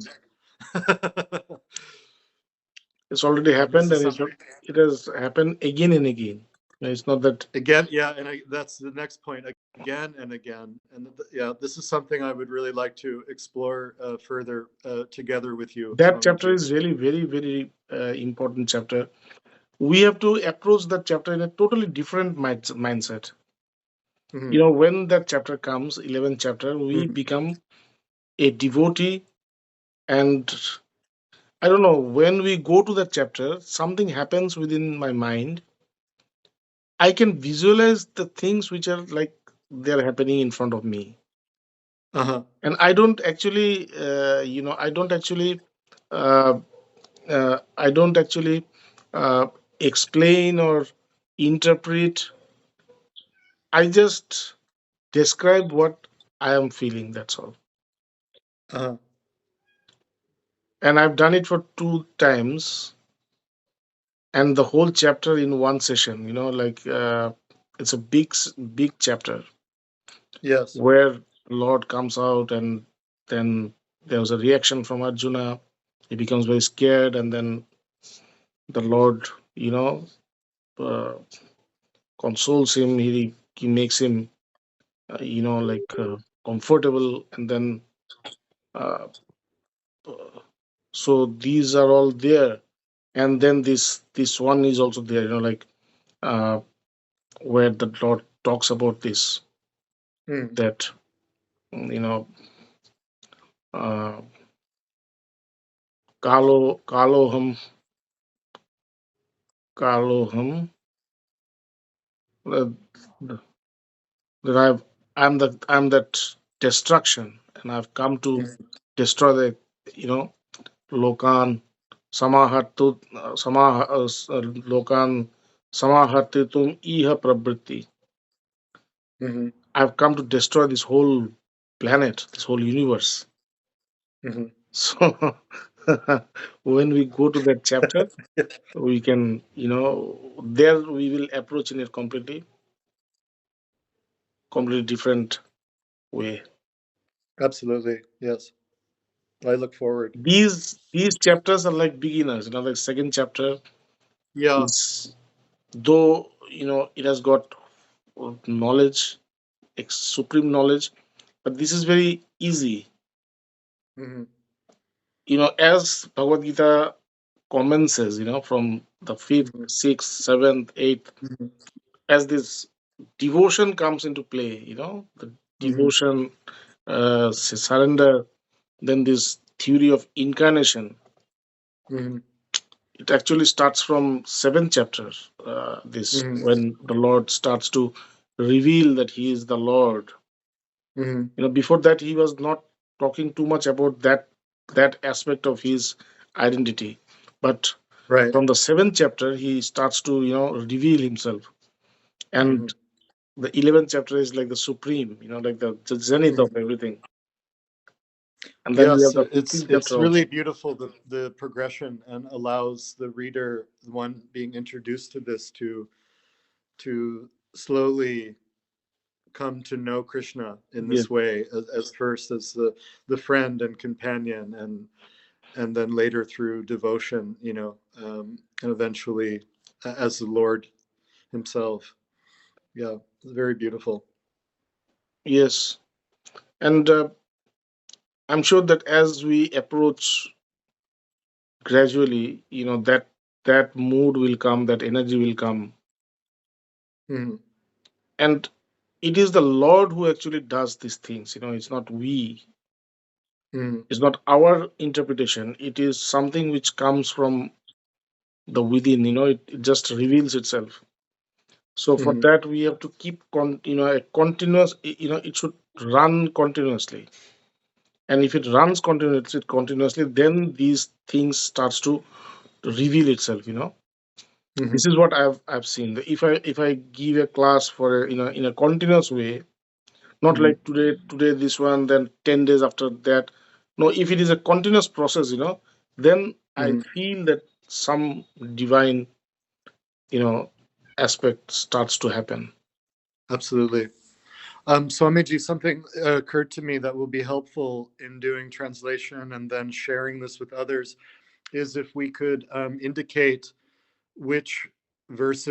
It's already And this happened, is and something it has happened again and again. It's not that. again, yeah, and that's the next point, again and again. And yeah, this is something I would really like to explore further together with you, That chapter Swamiji. is really very, very important chapter. We have to approach that chapter in a totally different mindset. Hmm. When that chapter comes, 11th chapter, we Hmm. become a devotee. And I don't know, when we go to that chapter, something happens within my mind. I can visualize the things which are like they're happening in front of me. Uh-huh. And I don't actually, I don't actually, uh, I don't actually uh, explain or interpret. I just describe what I am feeling. That's all. Uh-huh. And I've done it for 2 times, and the whole chapter in one session. Like it's a big chapter Yes. where Lord comes out, and then there was a reaction from Arjuna. He becomes very scared, and then the Lord, you know, uh, consoles him. He makes him, like comfortable, and then uh, so these are all there, and then this one is also there. Like uh, where the Lord talks about this, Mm. that you know, uh, kaloham kaloham, uh, that I'm that destruction, and I've come to Mm. destroy the, you know lokan samahatu lokan samahatitum iha prabhriti. Mm-hmm. I've come to destroy this whole planet, this whole universe. Mm-hmm. So when we go to that chapter, we can, there we will approach in a completely different way. Absolutely. Yes. I look forward. These chapters are like beginners. Like second chapter Yeah. is, though it has got knowledge, supreme knowledge, but this is very easy. Mm-hmm. As Bhagavad Gita commences, from the fifth, Mm-hmm. sixth, seventh, eighth, Mm-hmm. as this devotion comes into play, the Mm-hmm. devotion, surrender, then this theory of incarnation. Mm-hmm. It actually starts from seventh chapter. This Mm-hmm. when the Lord starts to reveal that He is the Lord. Mm-hmm. Before that He was not talking too much about that aspect of His identity, but Right. from the seventh chapter He starts to reveal Himself, Mm-hmm. and the 11th chapter is like the supreme, like the zenith of Mm-hmm. everything, and then we have Yes, the it's 15th it's chapter really also. beautiful, the progression, and allows the reader, the one being introduced to this, to slowly come to know Krishna in Yes, this way, as first as the friend and companion, and then later through devotion, and eventually as the Lord Himself. Yeah, very beautiful. yes, and I'm sure that as we approach gradually, that mood will come, that energy will come, Mm-hmm. and it is the Lord who actually does these things. It's not we, Mm-hmm. it's not our interpretation. It is something which comes from the within. It just reveals itself. So for Mm-hmm. that we have to keep a continuous. It should run continuously, and if it runs continuously, then these things starts to reveal itself. Mm-hmm. This is what I've seen. If I give a class for in a continuous way, not Mm-hmm. like today this one, then 10 days after that. No, if it is a continuous process, then I Mm-hmm. feel that some divine you know aspect starts to happen. Absolutely. Swamiji, something occurred to me that will be helpful in doing translation and then sharing this with others, is if we could indicate which verses